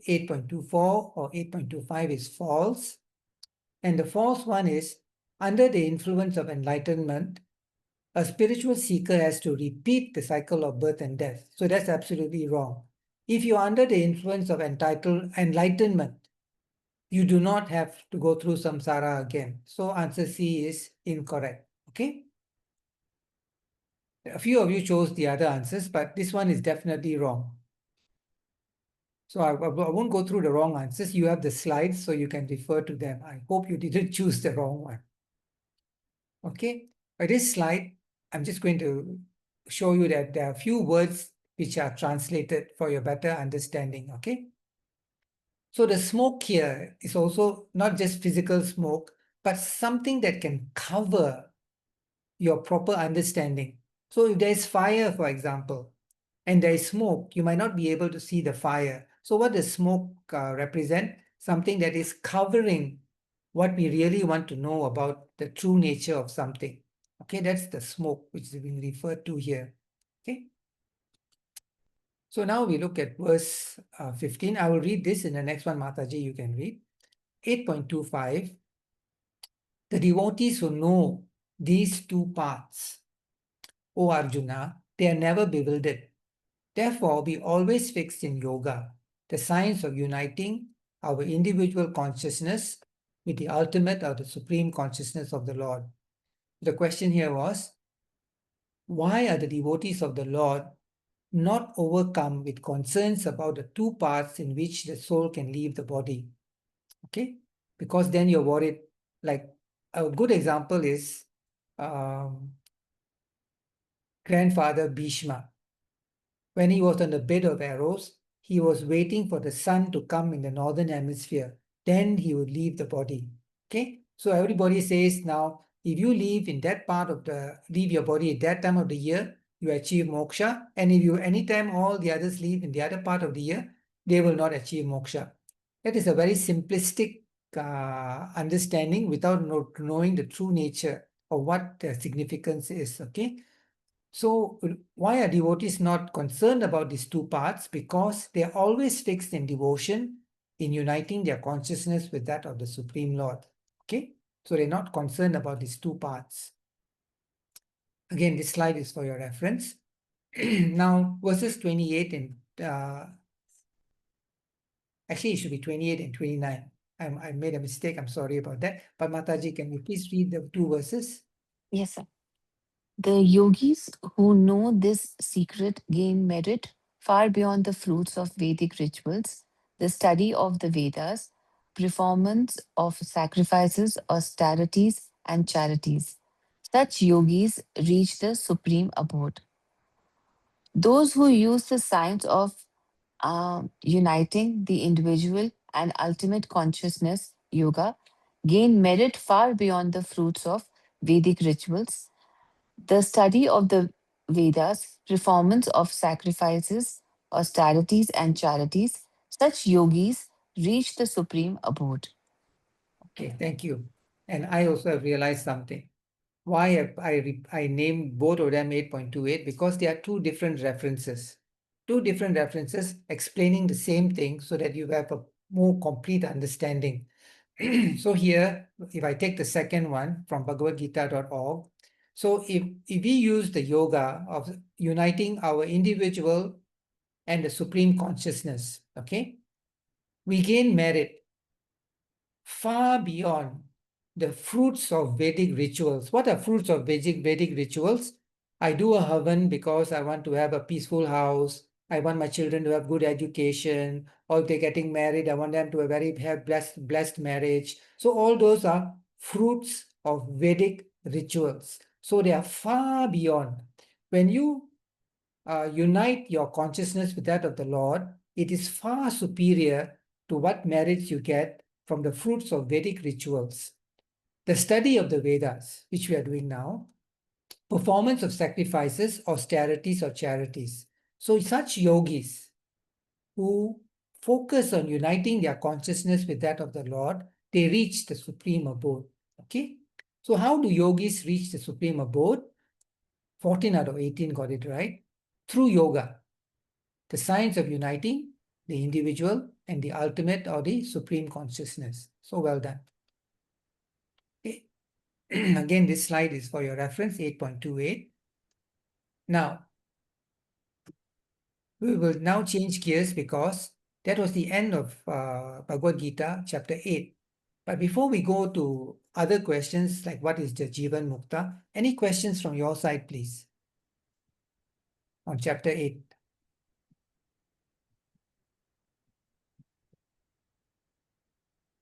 8.24 or 8.25 is false? And the false one is, under the influence of enlightenment, a spiritual seeker has to repeat the cycle of birth and death. So that's absolutely wrong. If you're under the influence of enlightenment, you do not have to go through samsara again. So answer C is incorrect. Okay? A few of you chose the other answers, but this one is definitely wrong. So I won't go through the wrong answers. You have the slides, so you can refer to them. I hope you didn't choose the wrong one. Okay? By this slide, I'm just going to show you that there are a few words which are translated for your better understanding. Okay? So the smoke here is also not just physical smoke, but something that can cover your proper understanding. So if there is fire, for example, and there is smoke, you might not be able to see the fire. So what does smoke represent? Something that is covering what we really want to know about the true nature of something. Okay, that's the smoke which is being referred to here. Okay. So now we look at verse 15. I will read this in the next one, Mataji, you can read. 8.25. The devotees who know these two paths, O Arjuna, they are never bewildered. Therefore, be always fixed in yoga, the science of uniting our individual consciousness with the ultimate or the supreme consciousness of the Lord. The question here was, why are the devotees of the Lord not overcome with concerns about the two paths in which the soul can leave the body? Okay, because then you're worried. Like a good example is grandfather Bhishma. When he was on the bed of arrows, he was waiting for the sun to come in the northern hemisphere. Then he would leave the body. Okay, so everybody says now, if you leave your body at that time of the year, you achieve moksha. And if you anytime all the others leave in the other part of the year, they will not achieve moksha. That is a very simplistic understanding without knowing the true nature of what the significance is. Okay. So why are devotees not concerned about these two paths? Because they are always fixed in devotion, in uniting their consciousness with that of the Supreme Lord. Okay, so they're not concerned about these two paths. Again, this slide is for your reference. Now, verses 28 and actually it should be 28 and 29. I made a mistake. I'm sorry about that. But Mataji, can you please read the two verses? Yes, sir. The yogis who know this secret gain merit far beyond the fruits of Vedic rituals, the study of the Vedas, performance of sacrifices, austerities, and charities. Such yogis reach the supreme abode. Those who use the science of uniting the individual and ultimate consciousness, yoga, gain merit far beyond the fruits of Vedic rituals, the study of the Vedas, performance of sacrifices, austerities, and charities. Such yogis reach the supreme abode. Okay, thank you. And I also have realized something. Why have I named both of them 8.28? Because they are two different references. Two different references explaining the same thing so that you have a more complete understanding. So here, if I take the second one from bhagavadgita.org, so if we use the yoga of uniting our individual and the supreme consciousness, okay, we gain merit far beyond the fruits of Vedic rituals. What are fruits of Vedic rituals? I do a havan because I want to have a peaceful house. I want my children to have good education. Or if they're getting married, I want them to have blessed marriage. So all those are fruits of Vedic rituals. So they are far beyond. When you unite your consciousness with that of the Lord, it is far superior to what merits you get from the fruits of Vedic rituals. The study of the Vedas, which we are doing now, performance of sacrifices, austerities, or charities. So such yogis who focus on uniting their consciousness with that of the Lord, they reach the supreme abode. Okay? So how do yogis reach the supreme abode? 14 out of 18 got it right. Through yoga, the science of uniting the individual and the ultimate or the supreme consciousness. So well done. Okay. Again, this slide is for your reference, 8.28. Now, we will now change gears because that was the end of Bhagavad Gita, chapter 8. But before we go to other questions like what is the Jivan Mukta, any questions from your side, please, on chapter 8?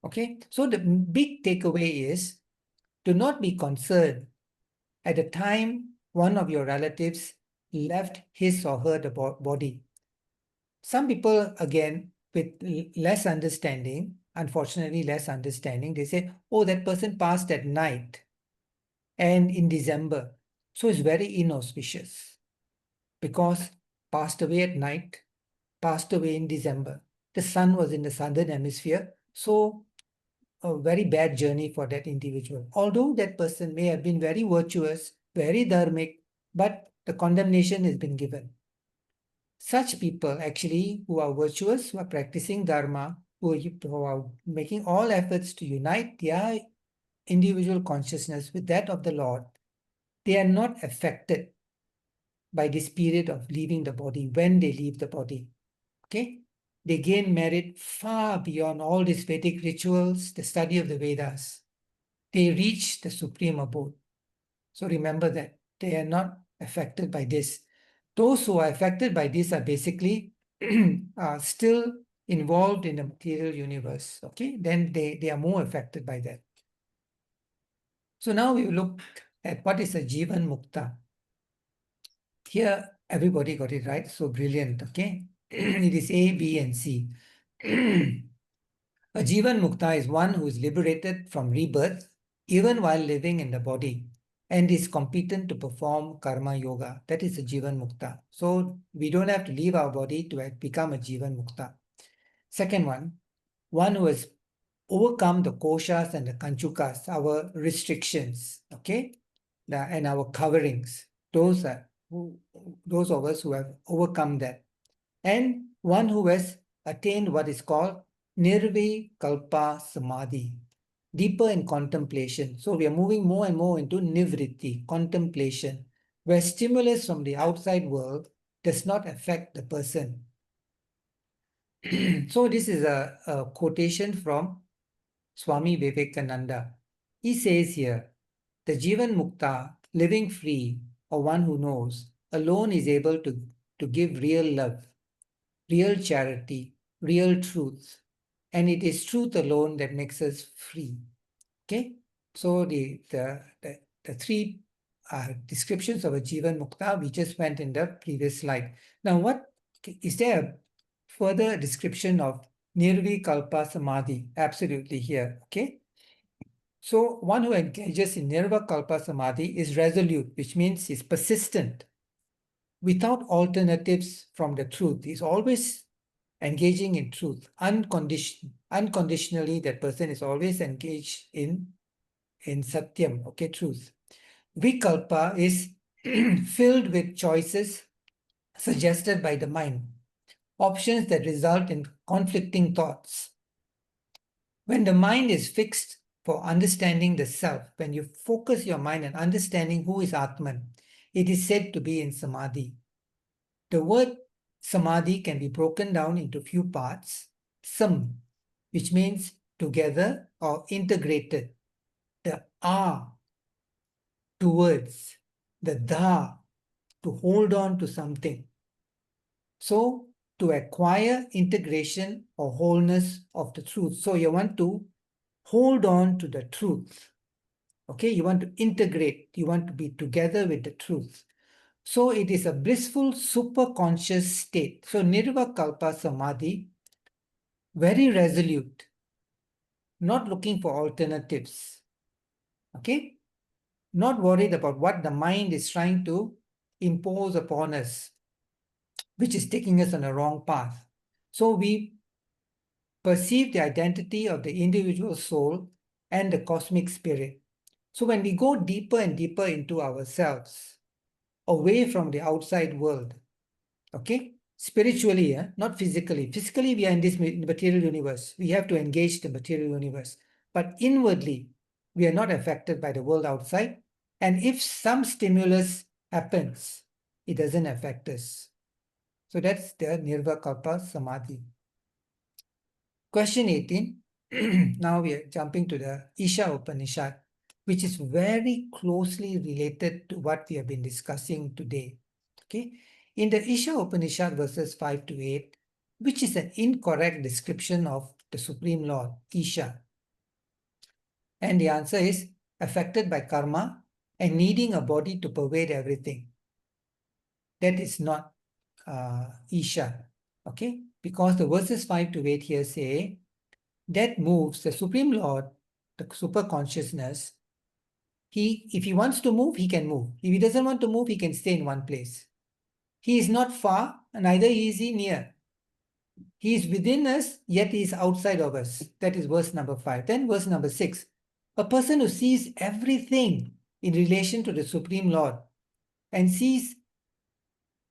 Okay, so the big takeaway is do not be concerned at the time one of your relatives left his or her body. Some people, again, with less understanding, unfortunately less understanding, they say, oh, that person passed at night and in December. So it's very inauspicious because passed away at night, passed away in December. The sun was in the southern hemisphere, so a very bad journey for that individual. Although that person may have been very virtuous, very dharmic, but the condemnation has been given. Such people actually who are virtuous, who are practicing dharma, who are making all efforts to unite their individual consciousness with that of the Lord, they are not affected by this period of leaving the body when they leave the body. Okay? They gain merit far beyond all these Vedic rituals, the study of the Vedas. They reach the supreme abode. So remember that they are not affected by this. Those who are affected by this are basically still involved in the material universe. Okay, then they are more affected by that. So now we look at what is a Jivan Mukta. Here, everybody got it right. So brilliant. Okay, it is A, B, and C. A Jivan Mukta is one who is liberated from rebirth even while living in the body and is competent to perform karma yoga. That is a Jivan Mukta. So we don't have to leave our body to become a Jivan Mukta. Second one who has overcome the koshas and the kanchukas, our restrictions, okay, and our coverings. Those of us who have overcome that. And one who has attained what is called Nirvikalpa Samadhi, deeper in contemplation. So we are moving more and more into nivritti, contemplation, where stimulus from the outside world does not affect the person. So this is a quotation from Swami Vivekananda. He says here, the Jivan Mukta, living free, or one who knows, alone is able to give real love, real charity, real truth. And it is truth alone that makes us free. Okay? So the three descriptions of a Jivan Mukta, we just went in the previous slide. Now, is there a further description of Nirvikalpa Samadhi? Absolutely here. Okay? So one who engages in Nirvikalpa Samadhi is resolute, which means he's persistent, without alternatives from the truth. He's always engaging in truth. Unconditionally, that person is always engaged in satyam, okay, truth. Vikalpa is filled with choices suggested by the mind, options that result in conflicting thoughts. When the mind is fixed for understanding the self, when you focus your mind on understanding who is Atman, it is said to be in samadhi. The word samadhi can be broken down into few parts. Sam, which means together or integrated. The A, towards. The Da, to hold on to something. So, to acquire integration or wholeness of the truth. So, you want to hold on to the truth. Okay, you want to integrate, you want to be together with the truth. So it is a blissful superconscious state. So Nirvikalpa Samadhi, very resolute, not looking for alternatives. Okay? Not worried about what the mind is trying to impose upon us, which is taking us on a wrong path. So we perceive the identity of the individual soul and the cosmic spirit. So when we go deeper and deeper into ourselves, away from the outside world, okay, spiritually, not physically. Physically, we are in this material universe. We have to engage the material universe. But inwardly, we are not affected by the world outside. And if some stimulus happens, it doesn't affect us. So that's the Nirvikalpa Samadhi. Question 18. Now we are jumping to the Isha Upanishad, which is very closely related to what we have been discussing today. Okay? In the Isha Upanishad verses 5 to 8, which is an incorrect description of the Supreme Lord, Isha. And the answer is affected by karma and needing a body to pervade everything. That is not Isha. Okay? Because the verses 5 to 8 here say, that moves the Supreme Lord, the super consciousness. If he wants to move, he can move. If he doesn't want to move, he can stay in one place. He is not far, neither is he near. He is within us, yet he is outside of us. That is verse number 5. Then verse number 6. A person who sees everything in relation to the Supreme Lord and sees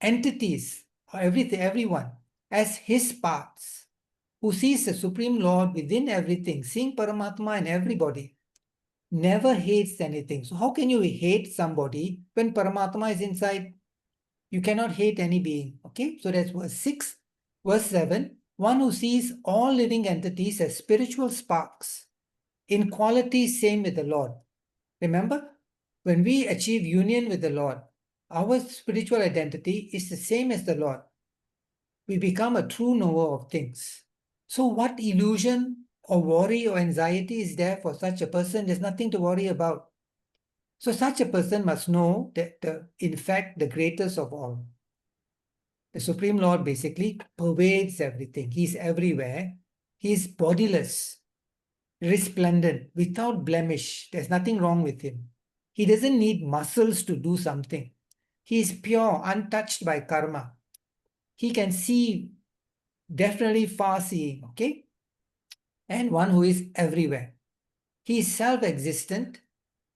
entities, or everything, everyone, as his parts, who sees the Supreme Lord within everything, seeing Paramatma in everybody, never hates anything. So how can you hate somebody when Paramatma is inside? You cannot hate any being. Okay, so that's verse 6. Verse 7, one who sees all living entities as spiritual sparks, in quality same with the Lord. Remember, when we achieve union with the Lord, our spiritual identity is the same as the Lord. We become a true knower of things. So what illusion or worry or anxiety is there for such a person? There's nothing to worry about. So such a person must know that in fact, the greatest of all, the Supreme Lord basically pervades everything. He's everywhere. He's bodiless, resplendent, without blemish. There's nothing wrong with him. He doesn't need muscles to do something. He is pure, untouched by karma. He can see, definitely far-seeing, okay? And one who is everywhere. He is self-existent.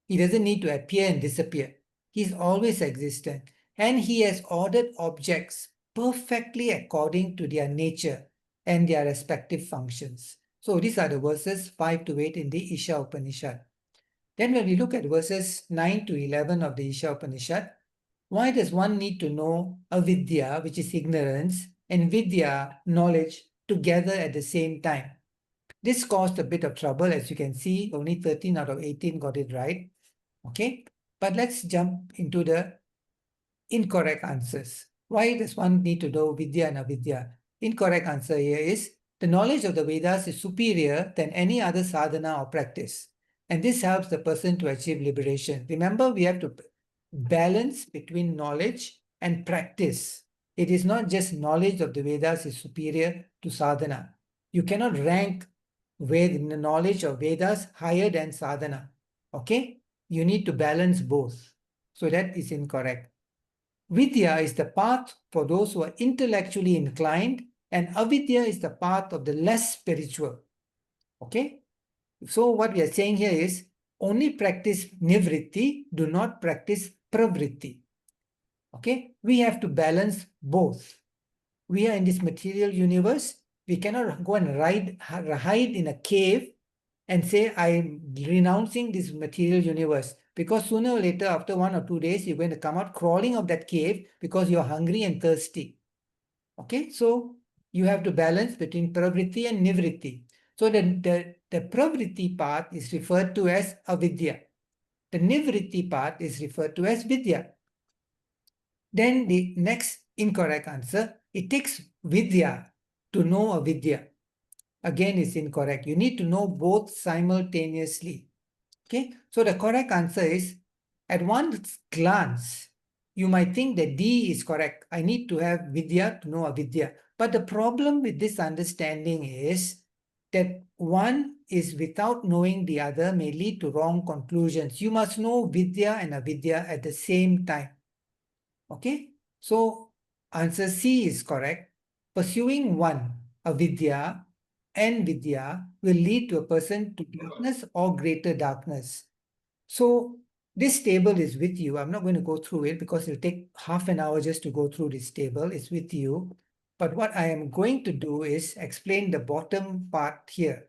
He doesn't need to appear and disappear. He is always existent. And he has ordered objects perfectly according to their nature and their respective functions. So these are the verses 5 to 8 in the Isha Upanishad. Then when we look at verses 9 to 11 of the Isha Upanishad, why does one need to know avidya, which is ignorance, and vidya, knowledge, together at the same time? This caused a bit of trouble. As you can see, only 13 out of 18 got it right. Okay, but let's jump into the incorrect answers. Why does one need to know vidya and avidya? Incorrect answer here is the knowledge of the Vedas is superior than any other sadhana or practice. And this helps the person to achieve liberation. Remember, we have to balance between knowledge and practice. It is not just knowledge of the Vedas is superior to sadhana. You cannot rank knowledge of Vedas higher than sadhana. Okay? You need to balance both. So that is incorrect. Vidya is the path for those who are intellectually inclined, and avidya is the path of the less spiritual. Okay? So what we are saying here is only practice nivritti, do not practice pravritti. Okay? We have to balance both. We are in this material universe. We cannot go and hide in a cave and say, I'm renouncing this material universe. Because sooner or later, after 1 or 2 days, you're going to come out crawling of that cave because you're hungry and thirsty. Okay, so you have to balance between pravritti and nivritti. So the pravritti part is referred to as avidya. The nivritti part is referred to as vidya. Then the next incorrect answer, it takes vidya to know avidya. Again, is incorrect. You need to know both simultaneously. Okay, so the correct answer is, at one glance, you might think that D is correct. I need to have vidya to know avidya. But the problem with this understanding is that one is without knowing the other may lead to wrong conclusions. You must know vidya and avidya at the same time. Okay, so answer C is correct. Pursuing one, avidya, and vidya will lead to a person to darkness or greater darkness. So this table is with you. I'm not going to go through it because it'll take half an hour just to go through this table. It's with you. But what I am going to do is explain the bottom part here.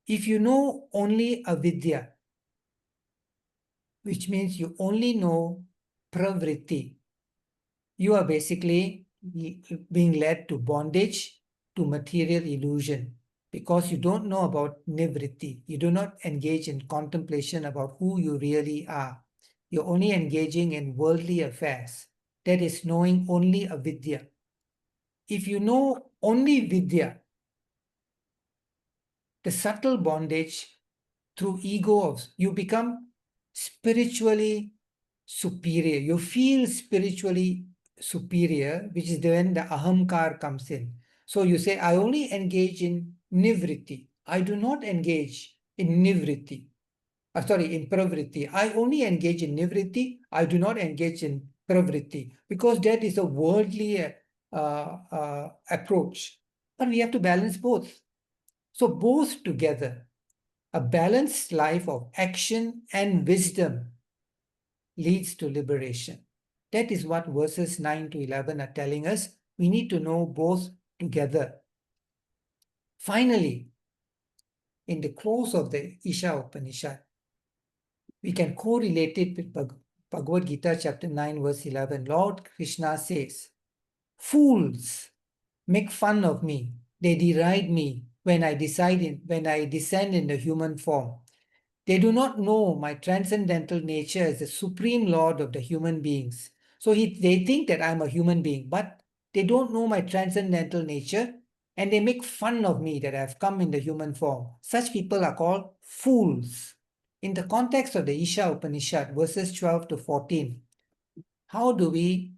If you know only avidya, which means you only know pravritti, you are basically being led to bondage, to material illusion, because you don't know about nivritti. You do not engage in contemplation about who you really are. You're only engaging in worldly affairs. That is knowing only avidya. If you know only vidya, the subtle bondage through ego, you become spiritually superior. You feel spiritually superior, which is when the ahamkar comes in. So you say, I only engage in nivritti. I do not engage in nivritti. In pravritti. I only engage in nivritti. I do not engage in pravritti because that is a worldly approach. But we have to balance both. So both together, a balanced life of action and wisdom leads to liberation. That is what verses 9 to 11 are telling us. We need to know both together. Finally, in the close of the Isha Upanishad, we can correlate it with Bhagavad Gita chapter 9 verse 11. Lord Krishna says, fools make fun of me. They deride me when I descend in the human form. They do not know my transcendental nature as the supreme lord of the human beings. So they think that I'm a human being, but they don't know my transcendental nature and they make fun of me that I've come in the human form. Such people are called fools. In the context of the Isha Upanishad, verses 12 to 14, how do we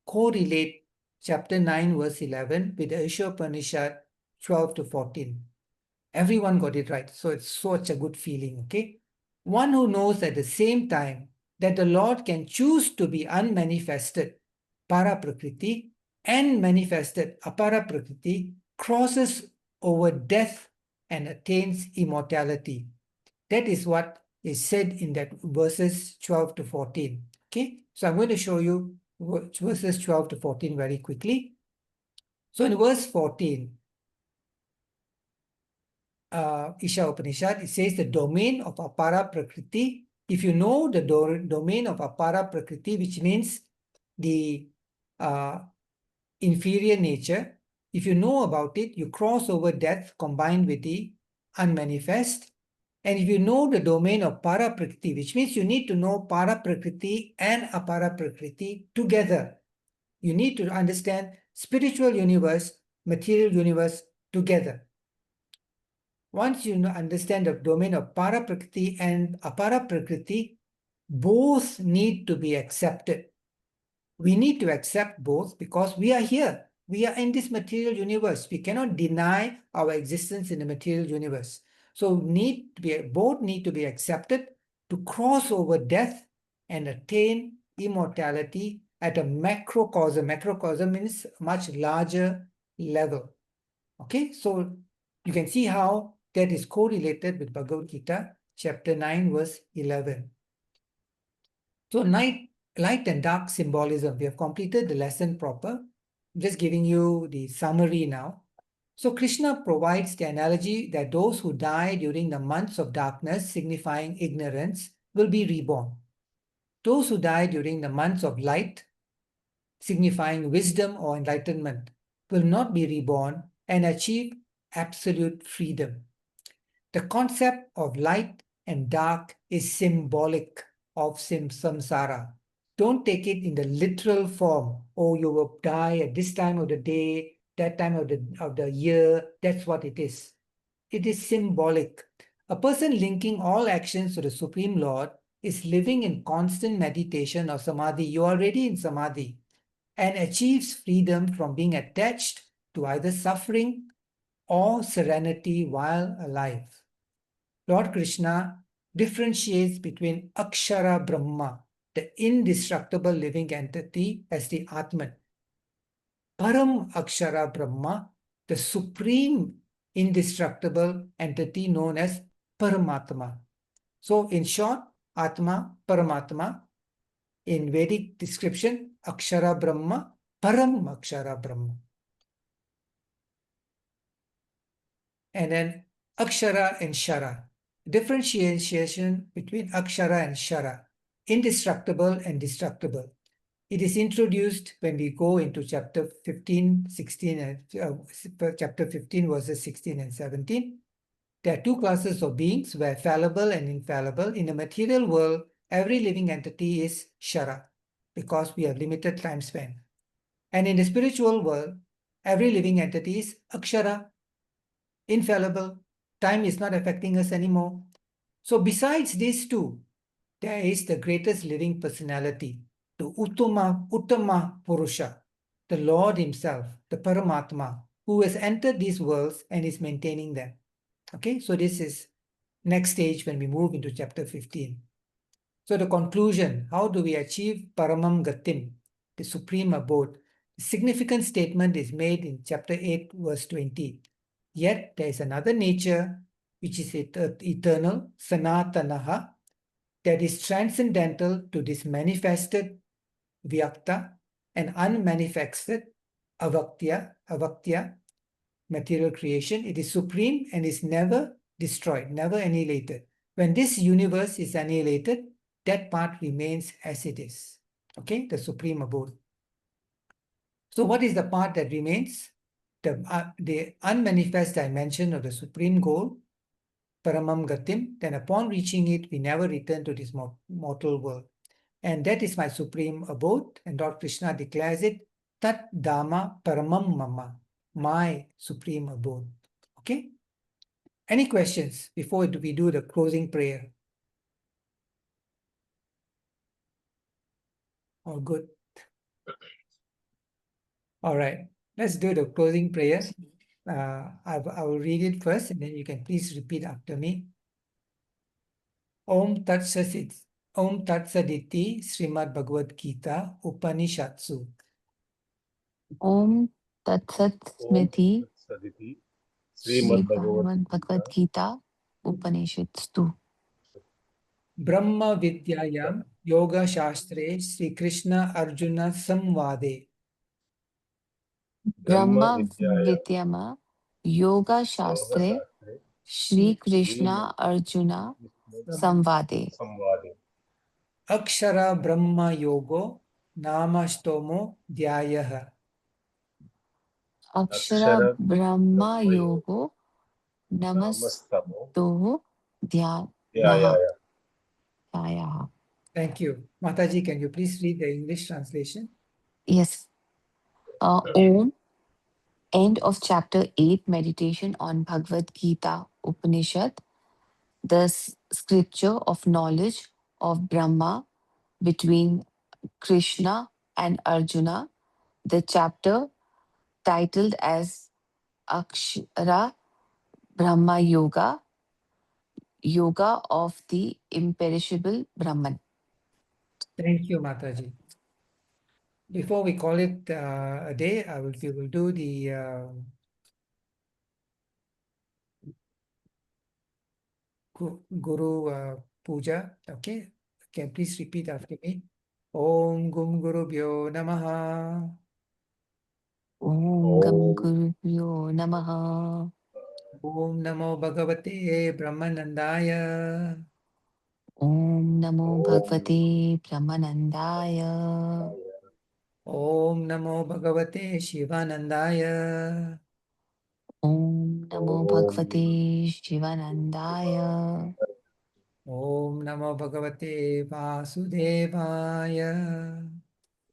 correlate chapter 9, verse 11 with the Isha Upanishad 12 to 14? Everyone got it right. So it's such a good feeling, okay? One who knows at the same time that the Lord can choose to be unmanifested, para-prakriti, and manifested, apara-prakriti, crosses over death and attains immortality. That is what is said in that verses 12 to 14. Okay, so I'm going to show you verses 12 to 14 very quickly. So in verse 14, Isha Upanishad, it says the domain of apara prakriti. If you know the domain of apara prakriti, which means the inferior nature, if you know about it, you cross over death combined with the unmanifest. And if you know the domain of para prakriti, which means you need to know para prakriti and apara prakriti together. You need to understand spiritual universe, material universe together. Once you understand the domain of para prakriti and apara prakriti, both need to be accepted. We need to accept both because we are here. We are in this material universe. We cannot deny our existence in the material universe. So both need to be accepted to cross over death and attain immortality at a macrocosm. Macrocosm means much larger level. Okay, so you can see how that is correlated with Bhagavad Gita, chapter 9, verse 11. So light and dark symbolism. We have completed the lesson proper. I'm just giving you the summary now. So Krishna provides the analogy that those who die during the months of darkness, signifying ignorance, will be reborn. Those who die during the months of light, signifying wisdom or enlightenment, will not be reborn and achieve absolute freedom. The concept of light and dark is symbolic of samsara. Don't take it in the literal form. Oh, you will die at this time of the day, that time of the year. That's what it is. It is symbolic. A person linking all actions to the Supreme Lord is living in constant meditation or samadhi. You are already in samadhi and achieves freedom from being attached to either suffering or serenity while alive. Lord Krishna differentiates between Akshara Brahma, the indestructible living entity, as the Atman, Param Akshara Brahma, the supreme indestructible entity known as Paramatma. So in short, Atma, Paramatma, in Vedic description, Akshara Brahma, Param Akshara Brahma. And then Akshara and Shara. Differentiation between Akshara and Shara. Indestructible and destructible. It is introduced when we go into chapter 15, 16, and chapter 15 verses 16 and 17. There are two classes of beings, where fallible and infallible. In the material world, every living entity is Shara, because we have limited time span. And in the spiritual world, every living entity is Akshara, infallible. Time is not affecting us anymore. So besides these two, there is the greatest living personality, the Uttama Purusha, the Lord himself, the Paramatma, who has entered these worlds and is maintaining them. Okay, so this is next stage when we move into chapter 15. So the conclusion, how do we achieve Paramam Gatim, the supreme abode? The significant statement is made in chapter 8, verse 20. Yet there is another nature which is eternal, Sanatanaha, that is transcendental to this manifested Vyakta and unmanifested Avaktya, material creation. It is supreme and is never destroyed, never annihilated. When this universe is annihilated, that part remains as it is. Okay, the supreme abode. So what is the part that remains? The unmanifest dimension of the supreme goal, Paramam Gatim. Then upon reaching it, we never return to this mortal world. And that is my supreme abode. And Lord Krishna declares it, Tat Dhamma Paramam Mama, my supreme abode. Okay? Any questions before we do the closing prayer? All good? All right. Let's do the closing prayer. I will read it first, and then you can please repeat after me. Om Tat Sat Om Tat Saditi Srimad Bhagavad Gita Upanishadsu. Om Tat Sat Om Smriti Saditi Shri Srimad Bhagavad Bhagavad Gita Upanishads Brahma Vidyayam Yoga Shastre Sri Krishna Arjuna Samvade. Brahma Brahma Vidyaya Vidyama Yoga Yoga Shastre Shastre Shri Srimad Krishna Arjuna Sam- Samvade. Samvade Akshara Brahma Yogo Namastomo Dhyayaha. Akshara Akshara Brahma Brahma Yoga Yogo Namastamo Namasto Dhyanaha. Dhyayaya. Thank you. Mataji, can you please read the English translation? Yes. Om. End of chapter 8, meditation on Bhagavad Gita Upanishad, the scripture of knowledge of Brahma between Krishna and Arjuna. The chapter titled as Akshara Brahma Yoga, Yoga of the imperishable Brahman. Thank you, Mataji. Before we call it a day, we will do the Guru Puja. Okay, can please repeat after me? Om Gum Guru Bhyo Namaha. Om Gam Om Gurubhyo Namaha. Om Namo Bhagavate Brahmanandaya. Om Namo Om Bhagavate Brahmanandaya. Om Namo Bhagavate Shivanandaya. Om Namo Om Bhagavate Shivanandaya. Om Namo Bhagavate Vasudevaya.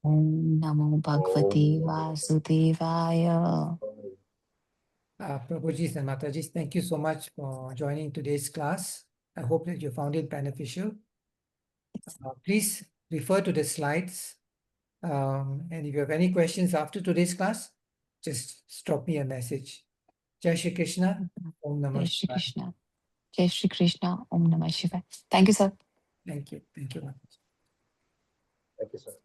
Om Namo Bhagavate Vasudevaya. Prabhujis and Matajis, thank you so much for joining today's class. I hope that you found it beneficial. Please refer to the slides. And if you have any questions after today's class, just drop me a message. Jai Shri Krishna. Om Namah Jai Shri Shivaya. Krishna. Jai Shri Krishna. Om Namah Shivaya. Thank you, sir. Thank you. Thank you. Thank you, sir.